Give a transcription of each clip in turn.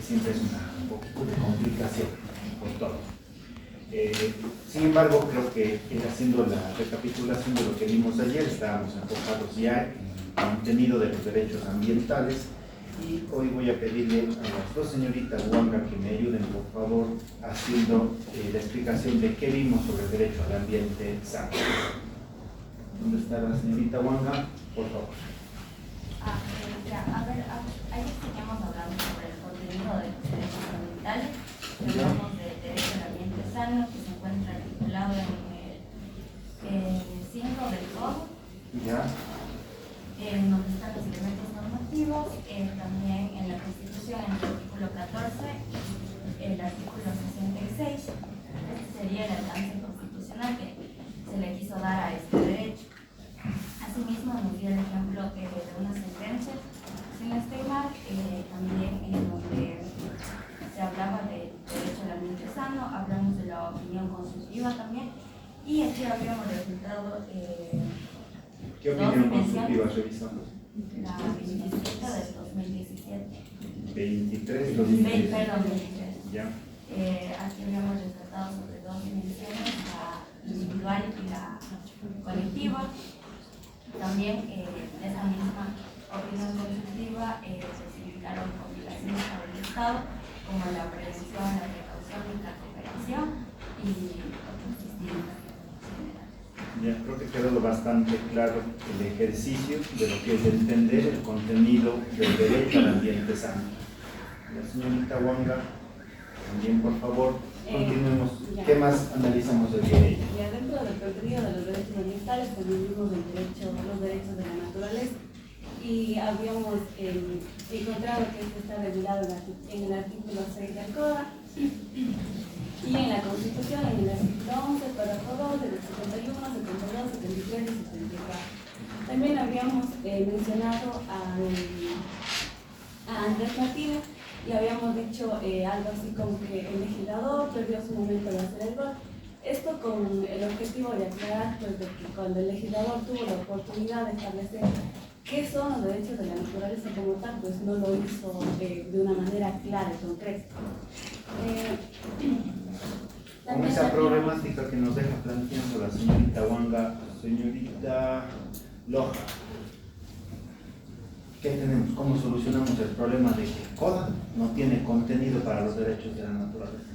siempre es un poquito de complicación por todo. Sin embargo, creo que haciendo la recapitulación de lo que vimos ayer, estábamos enfocados ya en el contenido de los derechos ambientales, y hoy voy a pedirle a las dos señoritas Huanga que me ayuden, por favor, haciendo la explicación de qué vimos sobre el derecho al ambiente sano. ¿Dónde está la señorita Huanga? Por favor. Ayer teníamos hablando sobre el contenido de los derechos ambientales. Hablamos del derecho al ambiente sano, que se encuentra articulado en el 5 del Código. Ya. En donde están los elementos normativos, también en la Constitución, en el artículo 14, el artículo 66, este sería el alcance constitucional que se le quiso dar a este derecho. Asimismo, nos dio el ejemplo de una sentencia, sin estigma, también en donde se hablaba del derecho al ambiente sano, hablamos de la opinión consultiva también, y aquí habíamos resultado ¿Qué opinión consultiva revisamos? La 27 del 2017. 23, 2017. Perdón, 23. Ya. Aquí habíamos resaltado sobre dos dimensiones, la individual y la colectiva. También de esa misma opinión consultiva se indicaron obligaciones para el Estado, como la prevención, la precaución y la cooperación, y otros distintos. Ya, creo que quedó bastante claro el ejercicio de lo que es entender el contenido del derecho al ambiente sano. La señorita Huanga, también por favor, continuemos. ¿Qué más analizamos del día de hoy? Ya dentro del contenido de los derechos ambientales también vimos los derechos de la naturaleza, y habíamos encontrado que esto está regulado en el artículo 6 del CODA y en la Constitución, en el artículo 11, párrafo 2, del 71, 72, 73 y 74. También habíamos mencionado a Andrés Martínez y habíamos dicho algo así como que el legislador perdió su momento de hacer el gol. Esto con el objetivo de aclarar pues, de que cuando el legislador tuvo la oportunidad de establecer qué son los derechos de la naturaleza como tal, pues no lo hizo de una manera clara y concreta. Con esa problemática que nos deja planteando la señorita Huanga, señorita Loja, ¿qué tenemos? ¿Cómo solucionamos el problema de que CODA no tiene contenido para los derechos de la naturaleza?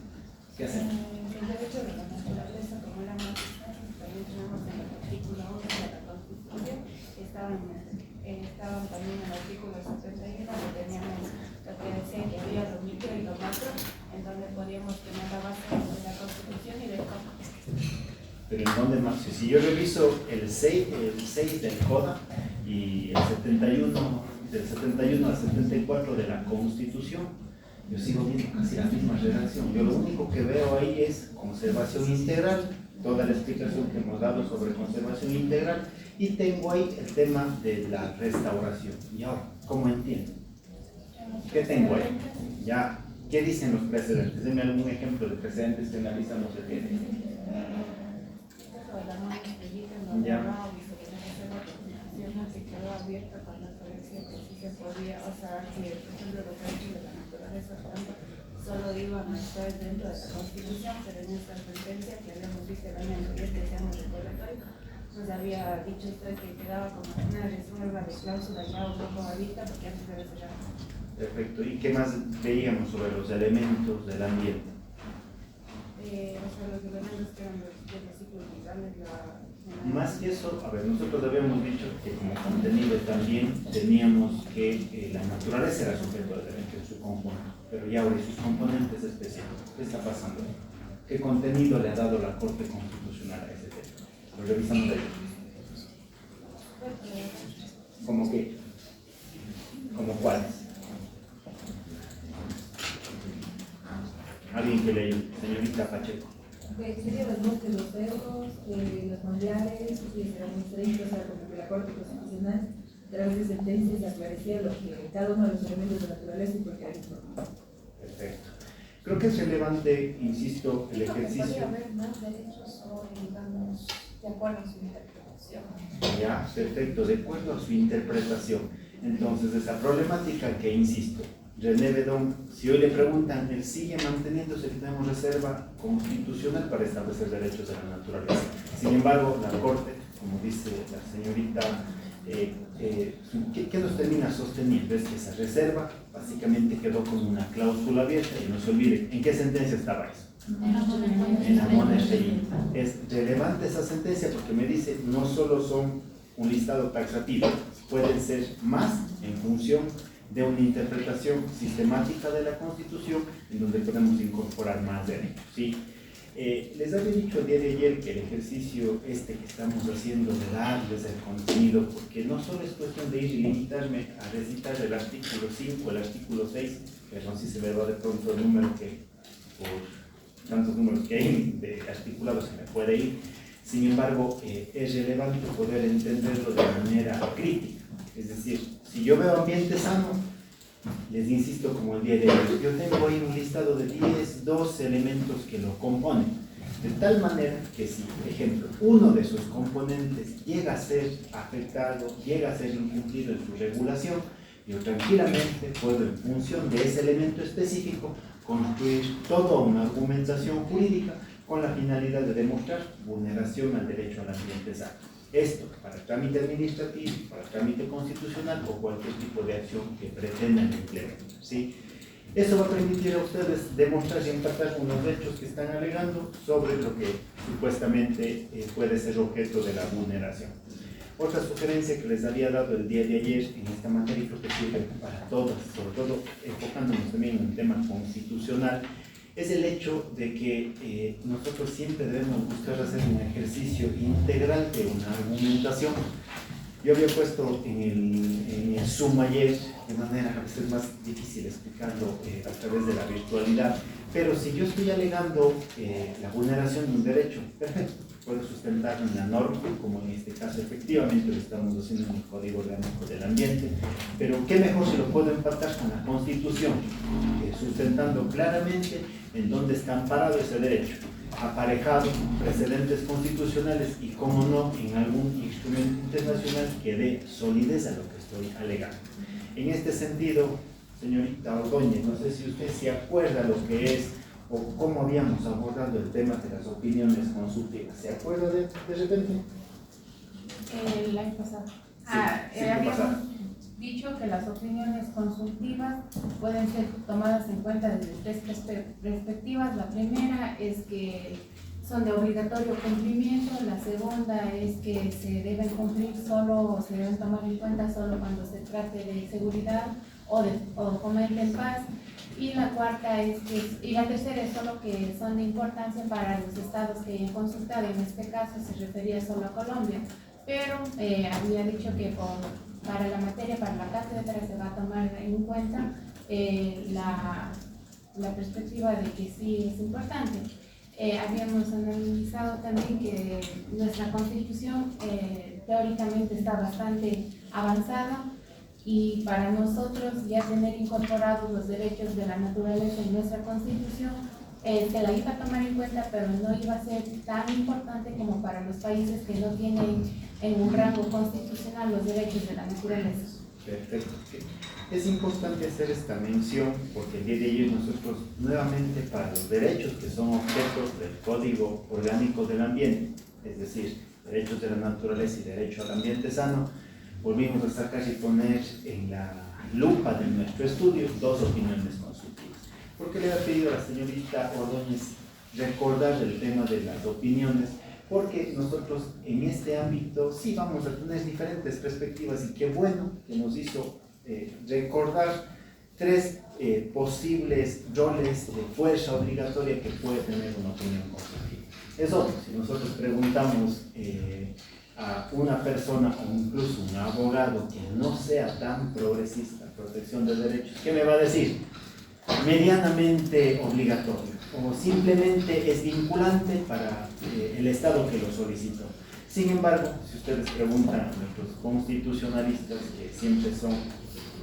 ¿Qué hacemos? El derecho de la naturaleza, como era más también tenemos en el artículo 11 de la Constitución, estaban también en el artículo 71, que teníamos lo que decía que había lo micro y lo macro, en donde podíamos tener la base de la Constitución y del Código. Pero en dónde más, si yo reviso el 6 del CODA y el 71, del 71 al 74 de la Constitución, yo sigo viendo casi la misma redacción. Yo lo único que veo ahí es conservación integral, toda la explicación que hemos dado sobre conservación integral, y tengo ahí el tema de la restauración. Y ahora, ¿cómo entiendo? ¿Qué tengo ahí? Ya, ¿qué dicen los precedentes? Denme algún ejemplo de precedentes que analizamos el día de hoy. Ya. Que quedó abierta cuando parecía que sí se podía, o sea, que por ejemplo los derechos de la naturaleza solo iban a estar dentro de la Constitución, pero en esta sentencia que habíamos visto el año anterior que decíamos recordatorio, nos había dicho esto de que quedaba como una reserva de cláusula ya un poco abierta porque antes debe ser. Perfecto. ¿Y qué más veíamos sobre los elementos del ambiente? O sea, los elementos que eran los ciclos vitales, Más que eso, a ver, nosotros habíamos dicho que como contenido también teníamos que la naturaleza era sujeto de derecho en su conjunto, pero ya ahora sus componentes específicos. ¿Qué está pasando? ¿Qué contenido le ha dado la Corte Constitucional a ese tema? Lo revisamos ahí. ¿Cómo qué? ¿Cómo cuáles? Alguien que le ayude, señorita Pacheco. Sería los montes, los cerros, los mundiales, y los derechos, o sea, como que la Corte Constitucional, a través de sentencias, aclarecía lo que cada uno de los elementos de la naturaleza y por qué era importante. Perfecto. Creo que es relevante, insisto, el ejercicio. Podría haber más derechos o, digamos, de acuerdo a su interpretación. Ya, perfecto, de acuerdo a su interpretación. Entonces, esa problemática que, insisto, René Bedón, si hoy le preguntan, él sigue manteniéndose que tenemos reserva constitucional para establecer derechos de la naturaleza. Sin embargo, la Corte, como dice la señorita, ¿qué nos termina sosteniendo? Es que esa reserva básicamente quedó como una cláusula abierta, y no se olvide, ¿en qué sentencia estaba eso? En la MONESI. Es relevante esa sentencia porque me dice, no solo son un listado taxativo, pueden ser más en función de una interpretación sistemática de la Constitución en donde podemos incorporar más derechos, ¿sí? Les había dicho el día de ayer que el ejercicio que estamos haciendo de darles el contenido, porque no solo es cuestión de ir y limitarme a recitar el artículo 5, el artículo 6, perdón si se me va de pronto el número que por tantos números que hay de articulados se me puede ir. Sin embargo, es relevante poder entenderlo de manera crítica. Es decir, si yo veo ambiente sano, les insisto como el día de hoy, yo tengo ahí un listado de 10, 12 elementos que lo componen. De tal manera que si, por ejemplo, uno de esos componentes llega a ser afectado, llega a ser incumplido en su regulación, yo tranquilamente puedo, en función de ese elemento específico, construir toda una argumentación jurídica con la finalidad de demostrar vulneración al derecho al ambiente sano. Esto para trámite administrativo, para trámite constitucional o cualquier tipo de acción que pretendan implementar, ¿sí? Eso va a permitir a ustedes demostrar y empatar con los hechos que están alegando sobre lo que supuestamente puede ser objeto de la vulneración. Otra sugerencia que les había dado el día de ayer en esta materia, creo que sirve para todas, sobre todo enfocándonos también en un tema constitucional, es el hecho de que nosotros siempre debemos buscar hacer un ejercicio integral de una argumentación. Yo había puesto en el Zoom ayer, de manera a veces más difícil explicarlo a través de la virtualidad, pero si yo estoy alegando la vulneración de un derecho, perfecto, puedo sustentarlo en la norma, como en este caso efectivamente lo estamos haciendo en el Código Orgánico del Ambiente, pero qué mejor si lo puedo empatar con la Constitución, sustentando claramente en dónde está amparado ese derecho, aparejado precedentes constitucionales y, como no, en algún instrumento internacional que dé solidez a lo que estoy alegando. En este sentido, señorita Ordóñez, no sé si usted se acuerda lo que es o cómo habíamos abordado el tema de las opiniones consultivas. ¿Se acuerda de repente? El año pasado. Sí, Habíamos pasado dicho que las opiniones consultivas pueden ser tomadas en cuenta desde tres perspectivas. La primera es que son de obligatorio cumplimiento, la segunda es que se deben cumplir solo o se deben tomar en cuenta solo cuando se trate de seguridad o fomento en paz, y la cuarta es que, y la tercera es solo que son de importancia para los estados que hayan consultado. En este caso se refería solo a Colombia, pero había dicho que para la materia, para la cátedra, se va a tomar en cuenta la perspectiva de que sí es importante. Habíamos analizado también que nuestra Constitución teóricamente está bastante avanzada, y para nosotros ya tener incorporados los derechos de la naturaleza en nuestra Constitución se la iba a tomar en cuenta, pero no iba a ser tan importante como para los países que no tienen en un rango constitucional los derechos de la naturaleza. Perfecto. Es importante hacer esta mención porque el día de ayer nosotros nuevamente, para los derechos que son objetos del Código Orgánico del Ambiente, es decir, derechos de la naturaleza y derecho al ambiente sano, volvimos a sacar y poner en la lupa de nuestro estudio dos opiniones consultivas. Porque le había pedido a la señorita Ordóñez recordar el tema de las opiniones, porque nosotros en este ámbito sí vamos a tener diferentes perspectivas, y qué bueno que nos hizo recordar tres posibles roles de fuerza obligatoria que puede tener una opinión consultiva. Es obvio, si nosotros preguntamos a una persona o incluso un abogado que no sea tan progresista, protección de derechos, ¿qué me va a decir? Medianamente obligatorio o simplemente es vinculante para el Estado que lo solicitó. Sin embargo, si ustedes preguntan a nuestros constitucionalistas, que siempre son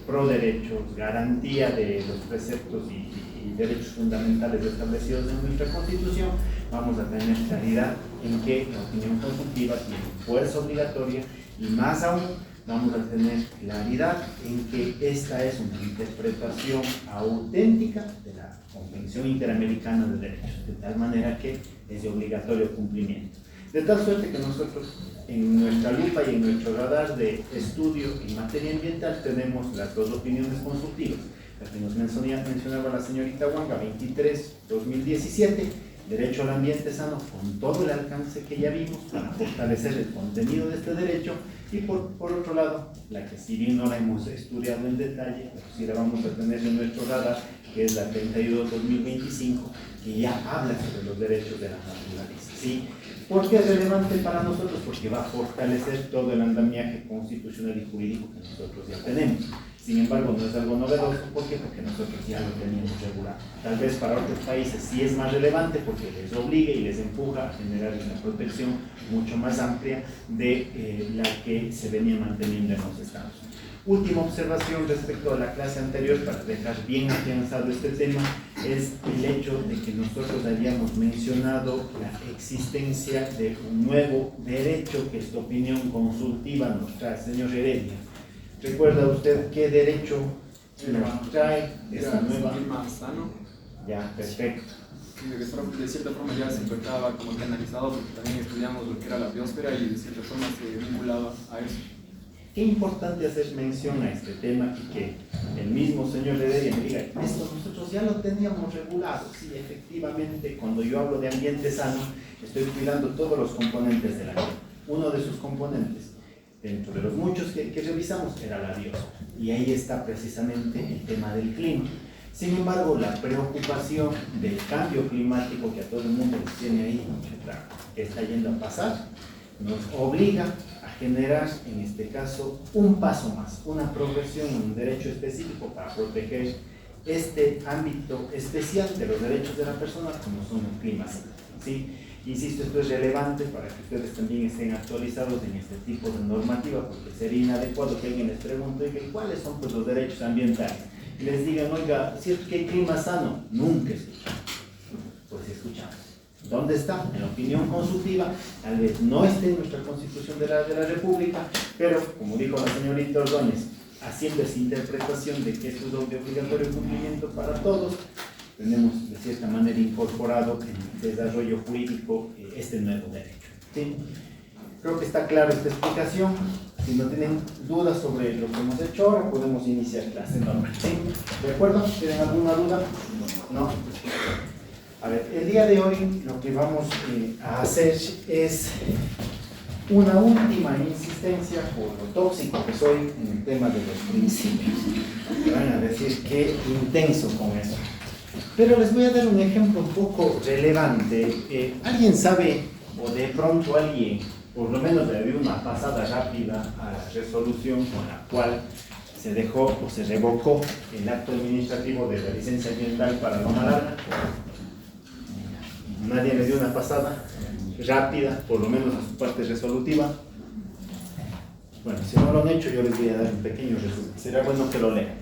pro derechos, garantía de los preceptos y derechos fundamentales establecidos en nuestra Constitución, vamos a tener claridad en que la opinión consultiva tiene fuerza obligatoria, y más aún vamos a tener claridad en que esta es una interpretación auténtica de la Convención Interamericana de Derechos, de tal manera que es de obligatorio cumplimiento. De tal suerte que nosotros en nuestra lupa y en nuestro radar de estudio en materia ambiental tenemos las dos opiniones consultivas, la que nos mencionaba la señorita Wanga, 23/2017, derecho al ambiente sano, con todo el alcance que ya vimos para fortalecer el contenido de este derecho, y por otro lado, la que si bien no la hemos estudiado en detalle, pero sí la vamos a tener en nuestro radar, que es la 32/2025, que ya habla sobre los derechos de la naturaleza. ¿Sí? ¿Por qué es relevante para nosotros? Porque va a fortalecer todo el andamiaje constitucional y jurídico que nosotros ya tenemos. Sin embargo, no es algo novedoso. ¿Por qué? Porque nosotros ya lo teníamos regulado. Tal vez para otros países sí es más relevante porque les obliga y les empuja a generar una protección mucho más amplia de la que se venía manteniendo en los estados. Última observación respecto a la clase anterior, para dejar bien afianzado este tema, es el hecho de que nosotros habíamos mencionado la existencia de un nuevo derecho que esta opinión consultiva nos trae. Señor Heredia, ¿recuerda usted qué derecho nos trae esta nueva? Clima sano. Ya, perfecto. De cierta forma ya se encontraba como que analizado, porque también estudiamos lo que era la biosfera y de cierta forma se vinculaba a eso. Qué importante hacer mención a este tema y que el mismo señor Heredia me diga, esto nosotros ya lo teníamos regulado. Sí, efectivamente, cuando yo hablo de ambiente sano, estoy cuidando todos los componentes de la vida. Uno de sus componentes, dentro de los muchos que revisamos, era la biosfera. Y ahí está precisamente el tema del clima. Sin embargo, la preocupación del cambio climático que a todo el mundo les tiene ahí, que está yendo a pasar, nos obliga a generar, en este caso, un paso más, una progresión en un derecho específico para proteger este ámbito especial de los derechos de la persona, como son los climas. ¿Sí? Insisto, esto es relevante para que ustedes también estén actualizados en este tipo de normativa, porque sería inadecuado que alguien les pregunte, ¿cuáles son pues, los derechos ambientales? Y les digan, oiga, ¿cierto que hay clima sano? Nunca escuchamos. Pues escuchamos. ¿Dónde está? En la opinión consultiva, tal vez no esté en nuestra Constitución de la República, pero, como dijo la señorita Ordóñez, haciendo esa interpretación de que esto es de obligatorio cumplimiento para todos, tenemos de cierta manera incorporado en el desarrollo jurídico este nuevo derecho. ¿Sí? Creo que está clara esta explicación. Si no tienen dudas sobre lo que hemos hecho ahora, podemos iniciar clase normal. ¿Sí? ¿De acuerdo? ¿Tienen alguna duda? No. A ver, el día de hoy lo que vamos a hacer es una última insistencia por lo tóxico que soy en el tema de los principios. Me van a decir qué intenso con eso. Pero les voy a dar un ejemplo un poco relevante. ¿Alguien sabe, o de pronto alguien, por lo menos le dio una pasada rápida a la resolución con la cual se dejó o se revocó el acto administrativo de la licencia ambiental para Loma Larga? Nadie le dio una pasada rápida, por lo menos a su parte resolutiva. Bueno, si no lo han hecho, yo les voy a dar un pequeño resumen. Será bueno que lo lean.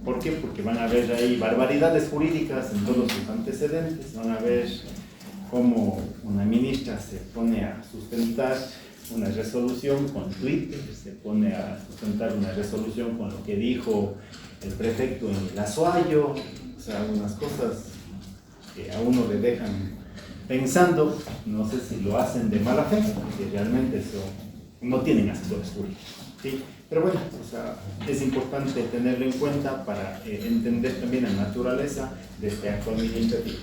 ¿Por qué? Porque van a ver ahí barbaridades jurídicas en todos sus antecedentes. Van a ver cómo una ministra se pone a sustentar una resolución con Twitter, se pone a sustentar una resolución con lo que dijo el prefecto en el Azuayo, o sea, unas cosas que a uno le dejan pensando, no sé si lo hacen de mala fe, porque realmente eso, no tienen asesores jurídicos, ¿sí? Pero bueno, o sea, es importante tenerlo en cuenta para entender también la naturaleza de este acto administrativo.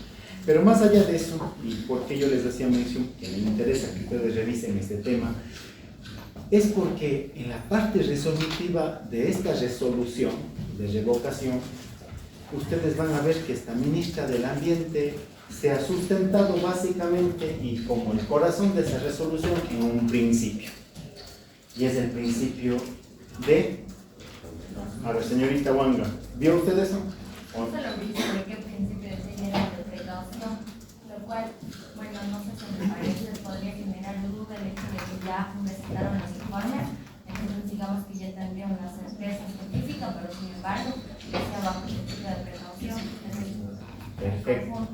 Pero más allá de eso, y porque yo les hacía mención que me interesa que ustedes revisen este tema, es porque en la parte resolutiva de esta resolución de revocación, ustedes van a ver que esta ministra del Ambiente se ha sustentado básicamente y como el corazón de esa resolución en un principio. Y es el principio de... A ver, señorita Wanga, ¿vio usted eso? Eso lo vi sobre qué principio de precaución, lo cual, bueno, no sé si me parece, podría generar duda el hecho de que ya presentaron los informes, entonces digamos que ya tendría una certeza científica, pero sin embargo, que sea bajo el principio de precaución. Perfecto.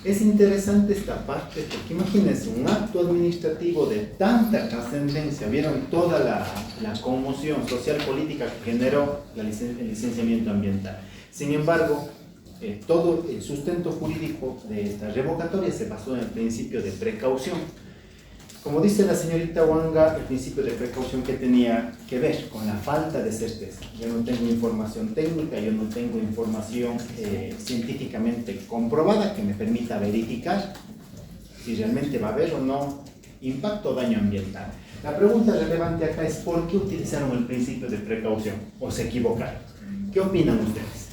Es interesante esta parte porque imagínense, un acto administrativo de tanta trascendencia, vieron toda la conmoción social política que generó el licenciamiento ambiental. Sin embargo, todo el sustento jurídico de esta revocatoria se basó en el principio de precaución. Como dice la señorita Wanga, el principio de precaución que tenía que ver con la falta de certeza. Yo no tengo información técnica, yo no tengo información científicamente comprobada que me permita verificar si realmente va a haber o no impacto o daño ambiental. La pregunta relevante acá es ¿por qué utilizaron el principio de precaución o se equivocaron? ¿Qué opinan ustedes?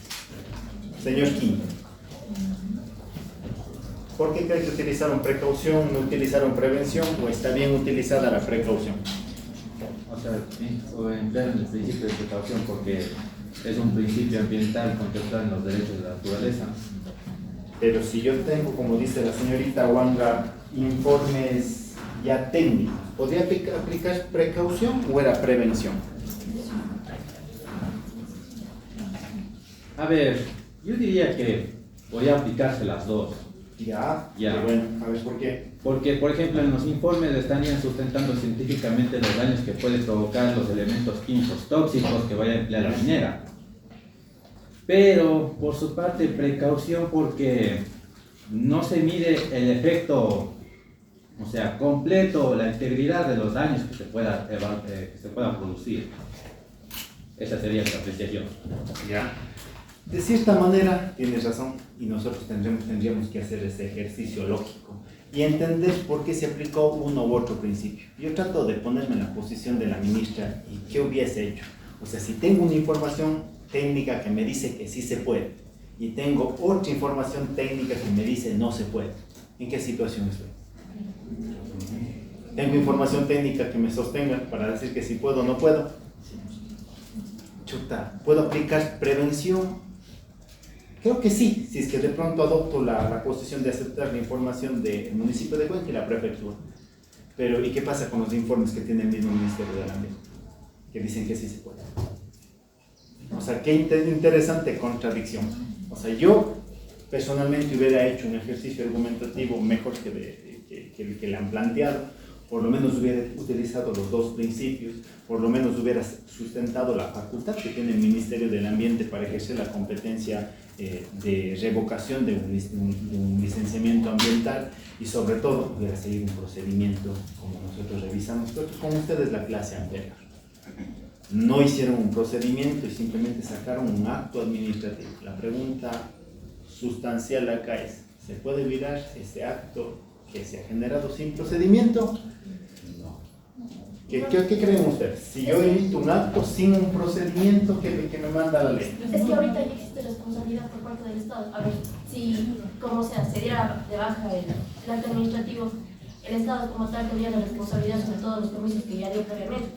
Señor Quinto. ¿Por qué creen que utilizaron precaución, no utilizaron prevención o está bien utilizada la precaución? O sea, emplear el principio de precaución porque es un principio ambiental contemplado en los derechos de la naturaleza. Pero si yo tengo, como dice la señorita Wanga, informes ya técnicos, ¿podría aplicar precaución o era prevención? A ver, yo diría que podría aplicarse las dos. Ya. Bueno, a ver, ¿por qué? Porque, por ejemplo, en los informes estarían sustentando científicamente los daños que pueden provocar los elementos químicos tóxicos que vaya a emplear la minera. Pero, por su parte, precaución porque no se mide el efecto, o sea, completo, la integridad de los daños que se puedan producir. Esa sería la apreciación. Ya. De cierta manera, tienes razón, y nosotros tendríamos que hacer ese ejercicio lógico y entender por qué se aplicó uno u otro principio. Yo trato de ponerme en la posición de la ministra y qué hubiese hecho. O sea, si tengo una información técnica que me dice que sí se puede y tengo otra información técnica que me dice no se puede, ¿en qué situación estoy? Tengo información técnica que me sostenga para decir que si puedo o no puedo. Chuta, ¿puedo aplicar prevención? Creo que sí, si es que de pronto adopto la posición de aceptar la información del municipio de Cuenca y la prefectura. Pero, ¿y qué pasa con los informes que tiene el mismo Ministerio del Ambiente? Que dicen que sí se puede. O sea, qué interesante contradicción. O sea, yo personalmente hubiera hecho un ejercicio argumentativo mejor que el que le han planteado. Por lo menos hubiera utilizado los dos principios, por lo menos hubiera sustentado la facultad que tiene el Ministerio del Ambiente para ejercer la competencia de revocación de un licenciamiento ambiental y sobre todo hubiera seguido un procedimiento como nosotros revisamos, pero con ustedes la clase anterior. No hicieron un procedimiento y simplemente sacaron un acto administrativo. La pregunta sustancial acá es, ¿se puede olvidar ese acto que se ha generado sin procedimiento? No. ¿Qué creen ustedes? Si yo emito un acto sin un procedimiento, ¿qué me manda la ley? Es que ahorita ya existe responsabilidad por parte del Estado. A ver, si, como sea, se diera de baja el acto administrativo, el Estado como tal tendría la responsabilidad sobre todos los permisos que ya dio previamente.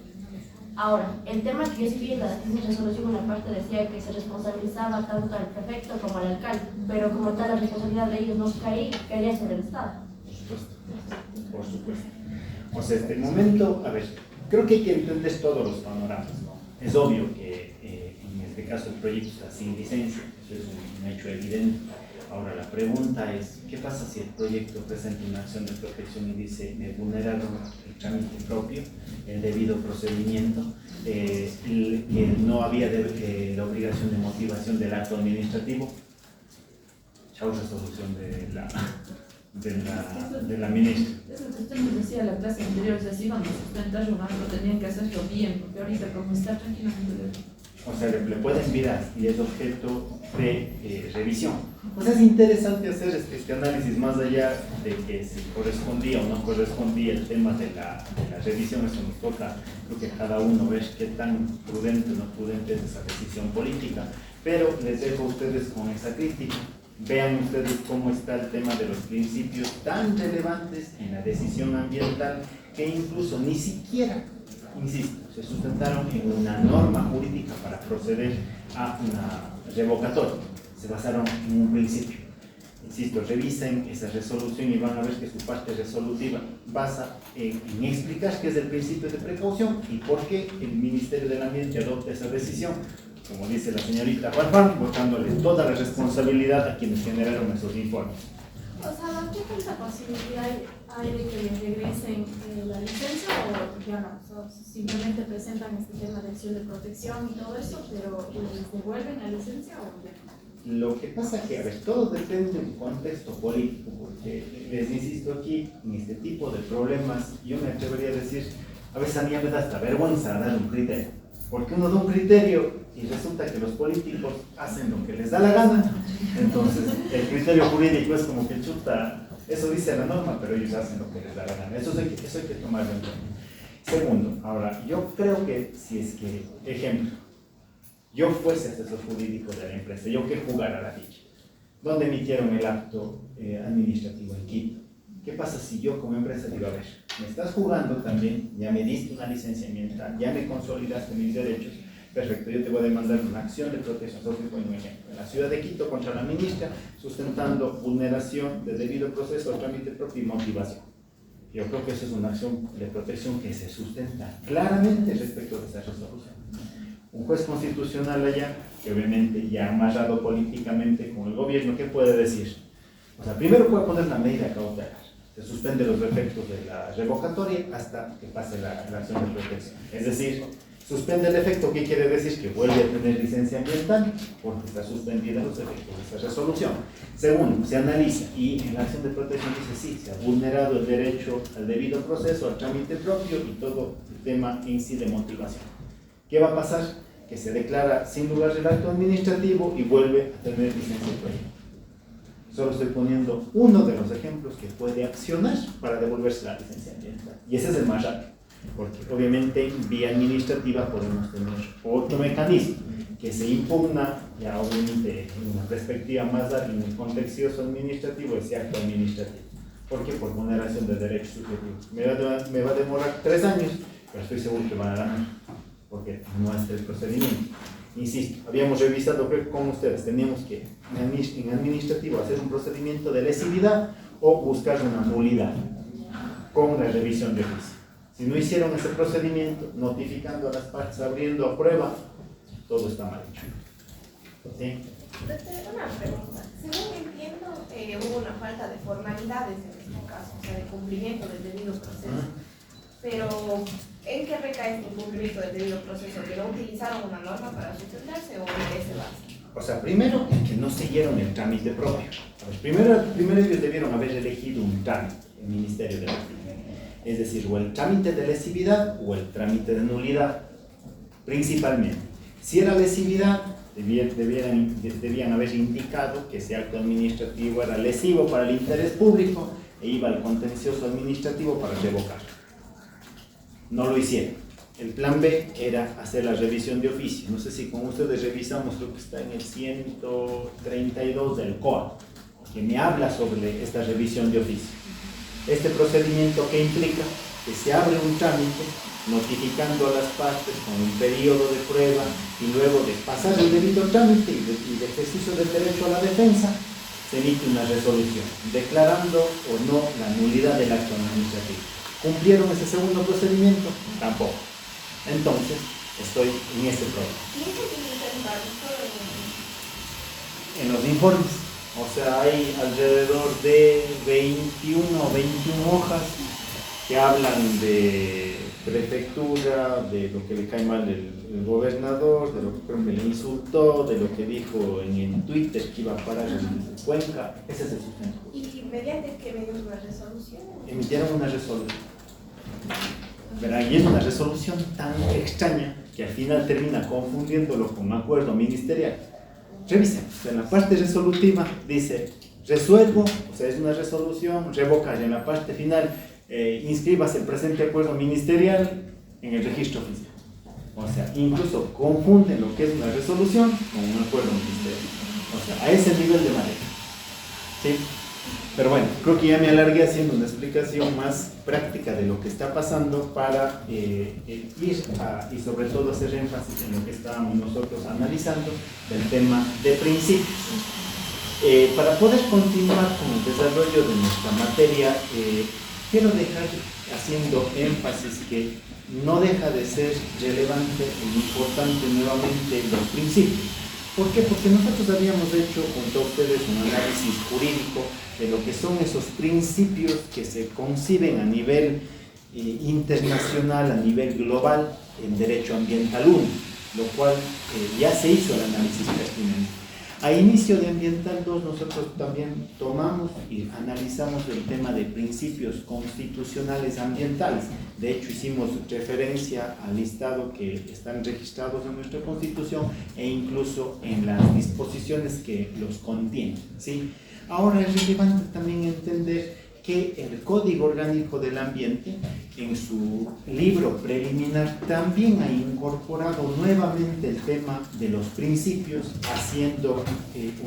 Ahora, el tema que yo sí vi en la resolución, una parte decía que se responsabilizaba tanto al prefecto como al alcalde, pero como tal la responsabilidad de ellos no caería sobre el Estado. Por supuesto. O sea, este momento, a ver, creo que hay que entender todos los panoramas, ¿no? Es obvio que en este caso el proyecto está sin licencia, eso es un hecho evidente. Ahora la pregunta es, ¿qué pasa si el proyecto presenta una acción de protección y dice me vulneraron el trámite propio, el debido procedimiento, que no había la obligación de motivación del acto administrativo? Chau, resolución de la ministra. Es lo que usted nos decía en la clase anterior, o sea, si íbamos a sustentar un acto, tenían que hacerlo bien, porque ahorita como está tranquilamente. O sea, le pueden virar y es objeto de revisión. Pues es interesante hacer este análisis más allá de que si correspondía o no correspondía el tema de la revisión. Eso nos toca, creo que cada uno ver qué tan prudente o no prudente es esa decisión política. Pero les dejo a ustedes con esa crítica. Vean ustedes cómo está el tema de los principios tan relevantes en la decisión ambiental que incluso ni siquiera, insisto, se sustentaron en una norma jurídica para proceder a una revocatoria. Se basaron en un principio. Insisto, revisen esa resolución y van a ver que su parte resolutiva basa en explicar qué es el principio de precaución y por qué el Ministerio del Ambiente adopta esa decisión. Como dice la señorita Juan, botándole toda la responsabilidad a quienes generaron esos informes. O sea, ¿qué tanta posibilidad hay de que les regresen la licencia o ya no? O sea, simplemente presentan este tema de acción de protección y todo eso, pero ¿les devuelven la licencia o ya no? Lo que pasa es que, a ver, todo depende del contexto político, porque les insisto aquí, en este tipo de problemas, yo me atrevería a decir, a veces a mí me da hasta vergüenza dar un criterio, porque uno da un criterio y resulta que los políticos hacen lo que les da la gana, entonces el criterio jurídico es como que chuta, eso dice la norma, pero ellos hacen lo que les da la gana, eso hay que tomarlo en cuenta. Segundo, ahora, yo creo que si es que, ejemplo, yo fuese asesor jurídico de la empresa, yo que jugara la ficha, ¿dónde emitieron el acto administrativo? En Quito. ¿Qué pasa si yo como empresa digo, a ver, me estás jugando también, ya me diste una licencia ambiental, ya me consolidaste mis derechos, perfecto, yo te voy a demandar una acción de protección, solo te pongo un ejemplo, en la ciudad de Quito contra la ministra, sustentando vulneración de debido proceso, trámite propio y motivación. Yo creo que eso es una acción de protección que se sustenta claramente respecto de esa resolución. Un juez constitucional allá, que obviamente ya amarrado políticamente con el gobierno, ¿qué puede decir? O sea, primero puede poner una medida cautelar, se suspende los efectos de la revocatoria hasta que pase la acción de protección. Es decir, suspende el efecto, ¿qué quiere decir? Que vuelve a tener licencia ambiental porque está suspendida los efectos de esa resolución. Segundo, se analiza y en la acción de protección dice sí, se ha vulnerado el derecho al debido proceso, al trámite propio y todo el tema en sí de motivación. ¿Qué va a pasar? Que se declara sin lugar el acto administrativo y vuelve a tener licencia propia. Solo estoy poniendo uno de los ejemplos que puede accionar para devolverse la licencia ambiental. Y ese es el más rápido, porque obviamente en vía administrativa podemos tener otro mecanismo que se impugna, ya obviamente en una perspectiva más larga, en el contencioso administrativo, ese acto administrativo. ¿Por qué? Por vulneración de derechos subjetivos. Me va a demorar 3 años, pero estoy seguro que van a ganar, porque no es el procedimiento. Insisto, habíamos revisado, creo que con ustedes, teníamos que en administrativo hacer un procedimiento de lesividad o buscar una nulidad con la revisión de oficio. Si no hicieron ese procedimiento, notificando a las partes, abriendo a prueba, todo está mal hecho. ¿Sí? Una pregunta. Según entiendo, hubo una falta de formalidades en este caso, o sea, de cumplimiento del debido proceso. Pero, ¿en qué recae este incumplimiento del debido proceso? ¿Que no utilizaron una norma para sustentarse o en qué se basa? O sea, primero, en que no siguieron el trámite propio. Primero ellos debieron haber elegido un trámite, el Ministerio de la Justicia. Es decir, o el trámite de lesividad o el trámite de nulidad, principalmente. Si era lesividad, debían haber indicado que ese acto administrativo era lesivo para el interés público e iba al contencioso administrativo para revocarlo. No lo hicieron. El plan B era hacer la revisión de oficio. No sé si con ustedes revisamos lo que está en el 132 del COA, que me habla sobre esta revisión de oficio. Este procedimiento que implica que se abre un trámite notificando a las partes con un periodo de prueba y luego de pasar el debido trámite y de ejercicio del derecho a la defensa, se emite una resolución declarando o no la nulidad del acto administrativo. ¿Cumplieron ese segundo procedimiento? Tampoco. Entonces, estoy en este problema. ¿Y eso tiene que ser en los informes? O sea, hay alrededor de 21 o 21 hojas que hablan de prefectura, de lo que le cae mal el gobernador, de lo que creo que le insultó, de lo que dijo en Twitter que iba a parar en Cuenca. Ese es el sustento. ¿Y mediante qué medios una resolución? Emitieron una resolución. Verán, y es una resolución tan extraña que al final termina confundiéndolo con un acuerdo ministerial. Revisen, en la parte resolutiva dice resuelvo, o sea, es una resolución, revocar, y en la parte final inscribas el presente acuerdo ministerial en el registro oficial. O sea, incluso confunden lo que es una resolución con un acuerdo ministerial. O sea, a ese nivel de manejo. ¿Sí? Pero bueno, creo que ya me alargué haciendo una explicación más práctica de lo que está pasando para ir y sobre todo hacer énfasis en lo que estábamos nosotros analizando del tema de principios. Para poder continuar con el desarrollo de nuestra materia, quiero dejar haciendo énfasis que no deja de ser relevante e importante nuevamente los principios. ¿Por qué? Porque nosotros habíamos hecho junto a ustedes un análisis jurídico de lo que son esos principios que se conciben a nivel internacional, a nivel global, en derecho ambiental 1, lo cual ya se hizo el análisis pertinente. A inicio de Ambiental 2 nosotros también tomamos y analizamos el tema de principios constitucionales ambientales. De hecho hicimos referencia al listado que están registrados en nuestra Constitución e incluso en las disposiciones que los contienen, ¿sí? Ahora es relevante también entender que el Código Orgánico del Ambiente, en su libro preliminar, también ha incorporado nuevamente el tema de los principios, haciendo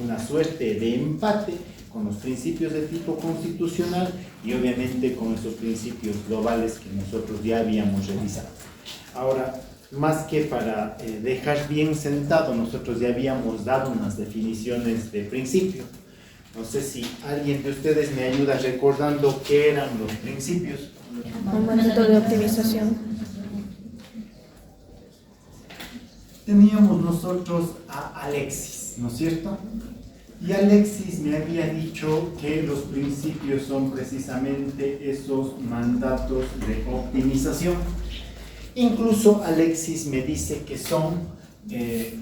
una suerte de empate con los principios de tipo constitucional y obviamente con esos principios globales que nosotros ya habíamos revisado. Ahora, más que para dejar bien sentado, nosotros ya habíamos dado unas definiciones de principio. No sé si alguien de ustedes me ayuda recordando qué eran los principios. Un método de optimización. Teníamos nosotros a Alexis, ¿no es cierto? Y Alexis me había dicho que los principios son precisamente esos mandatos de optimización. Incluso Alexis me dice que son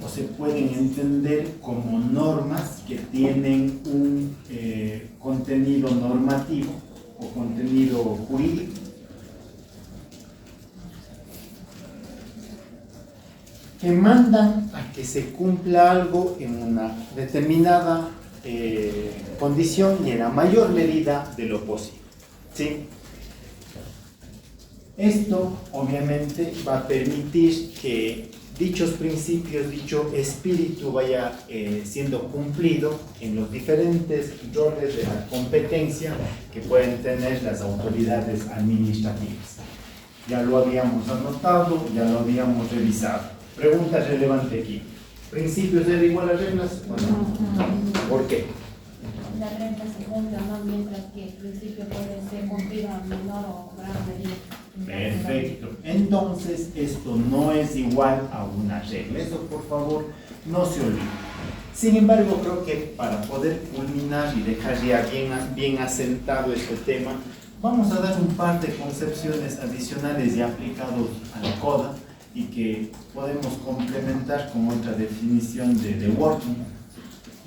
o se pueden entender como normas que tienen un contenido normativo o contenido jurídico. Que mandan a que se cumpla algo en una determinada condición y en la mayor medida de lo posible, ¿sí? Esto obviamente va a permitir que dichos principios, dicho espíritu vaya siendo cumplido en los diferentes roles de la competencia que pueden tener las autoridades administrativas. Ya lo habíamos anotado, ya lo habíamos revisado. Pregunta relevante aquí. ¿Principios deben igual a reglas o no? ¿Por qué? La regla se cumple, ¿no? Mientras que el principio puede ser cumplido a menor o gran medida. Perfecto. Entonces, esto no es igual a una regla. Eso, por favor, no se olvide. Sin embargo, creo que para poder culminar y dejar ya bien asentado este tema, vamos a dar un par de concepciones adicionales ya aplicados al CODA y que podemos complementar con otra definición de The Working.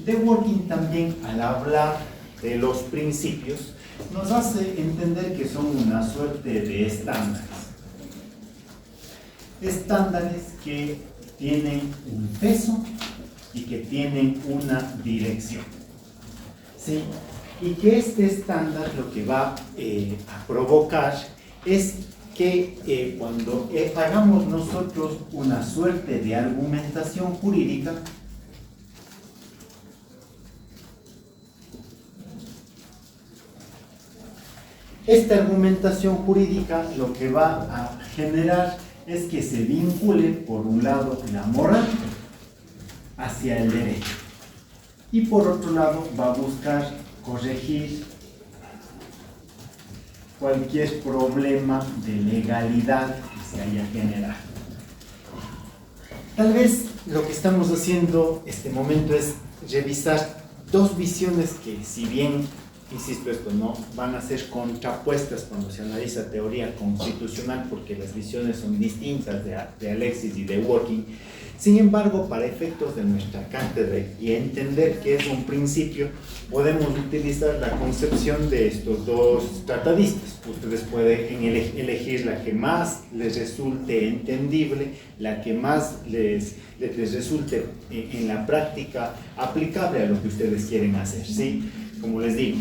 The Working también, al hablar de los principios, nos hace entender que son una suerte de estándares. Estándares que tienen un peso y que tienen una dirección. ¿Sí? Y que este estándar lo que va a provocar es que cuando hagamos nosotros una suerte de argumentación jurídica, esta argumentación jurídica lo que va a generar es que se vincule, por un lado, la moral hacia el derecho y por otro lado va a buscar corregir cualquier problema de legalidad que se haya generado. Tal vez lo que estamos haciendo este momento es revisar dos visiones que, si bien, insisto, esto no van a ser contrapuestas cuando se analiza teoría constitucional, porque las visiones son distintas de Alexis y de Working. Sin embargo, para efectos de nuestra cátedra y entender qué es un principio, podemos utilizar la concepción de estos dos tratadistas. Ustedes pueden elegir la que más les resulte entendible, la que más les resulte en la práctica aplicable a lo que ustedes quieren hacer, ¿sí? Como les digo,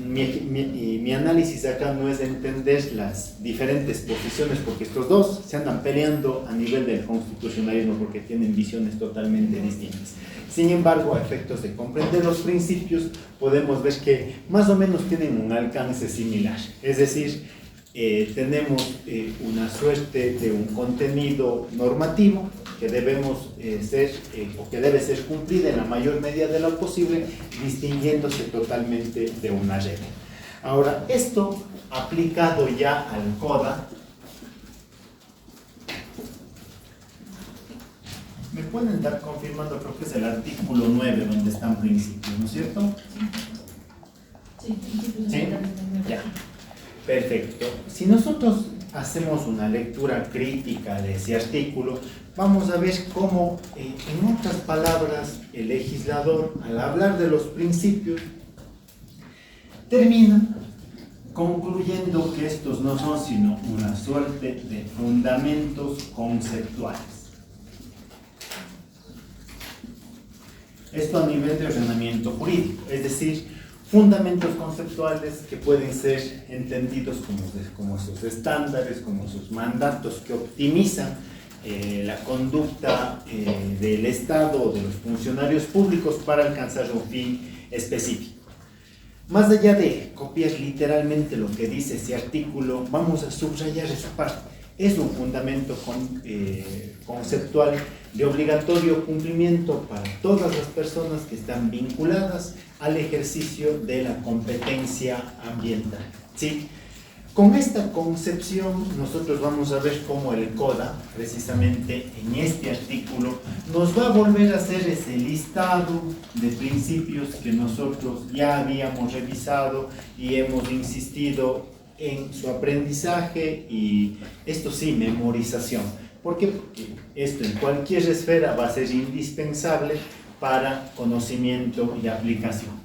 mi análisis acá no es de entender las diferentes posiciones, porque estos dos se andan peleando a nivel del constitucionalismo porque tienen visiones totalmente distintas. Sin embargo, a efectos de comprender los principios, podemos ver que más o menos tienen un alcance similar. Es decir, tenemos una suerte de un contenido normativo que debemos o que debe ser cumplida en la mayor medida de lo posible, distinguiéndose totalmente de una regla. Ahora, esto aplicado ya al CODA, ¿Me pueden dar confirmando? Creo que es el artículo 9 donde están principios, ¿no es cierto? Sí, ¿Sí? Ya. Perfecto. Si nosotros hacemos una lectura crítica de ese artículo, vamos a ver cómo, en otras palabras, el legislador, al hablar de los principios, termina concluyendo que estos no son sino una suerte de fundamentos conceptuales. Esto a nivel de ordenamiento jurídico, es decir, fundamentos conceptuales que pueden ser entendidos como esos estándares, como esos mandatos que optimizan la conducta del Estado o de los funcionarios públicos para alcanzar un fin específico. Más allá de copiar literalmente lo que dice ese artículo, vamos a subrayar esa parte. Es un fundamento conceptual de obligatorio cumplimiento para todas las personas que están vinculadas al ejercicio de la competencia ambiental. ¿Sí? Con esta concepción nosotros vamos a ver cómo el CODA, precisamente en este artículo, nos va a volver a hacer ese listado de principios que nosotros ya habíamos revisado y hemos insistido en su aprendizaje y esto sí, memorización. ¿Por qué? Porque esto en cualquier esfera va a ser indispensable para conocimiento y aplicación.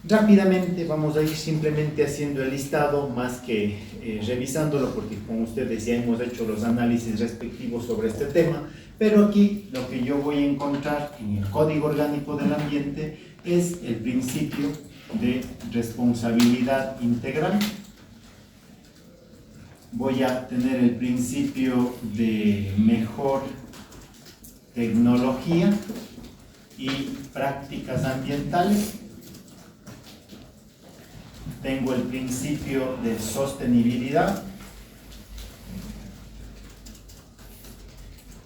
Rápidamente vamos a ir simplemente haciendo el listado más que revisándolo, porque con ustedes ya hemos hecho los análisis respectivos sobre este tema, pero aquí lo que yo voy a encontrar en el Código Orgánico del Ambiente es el principio de responsabilidad integral. Voy a tener el principio de mejor tecnología y prácticas ambientales. Tengo el principio de sostenibilidad,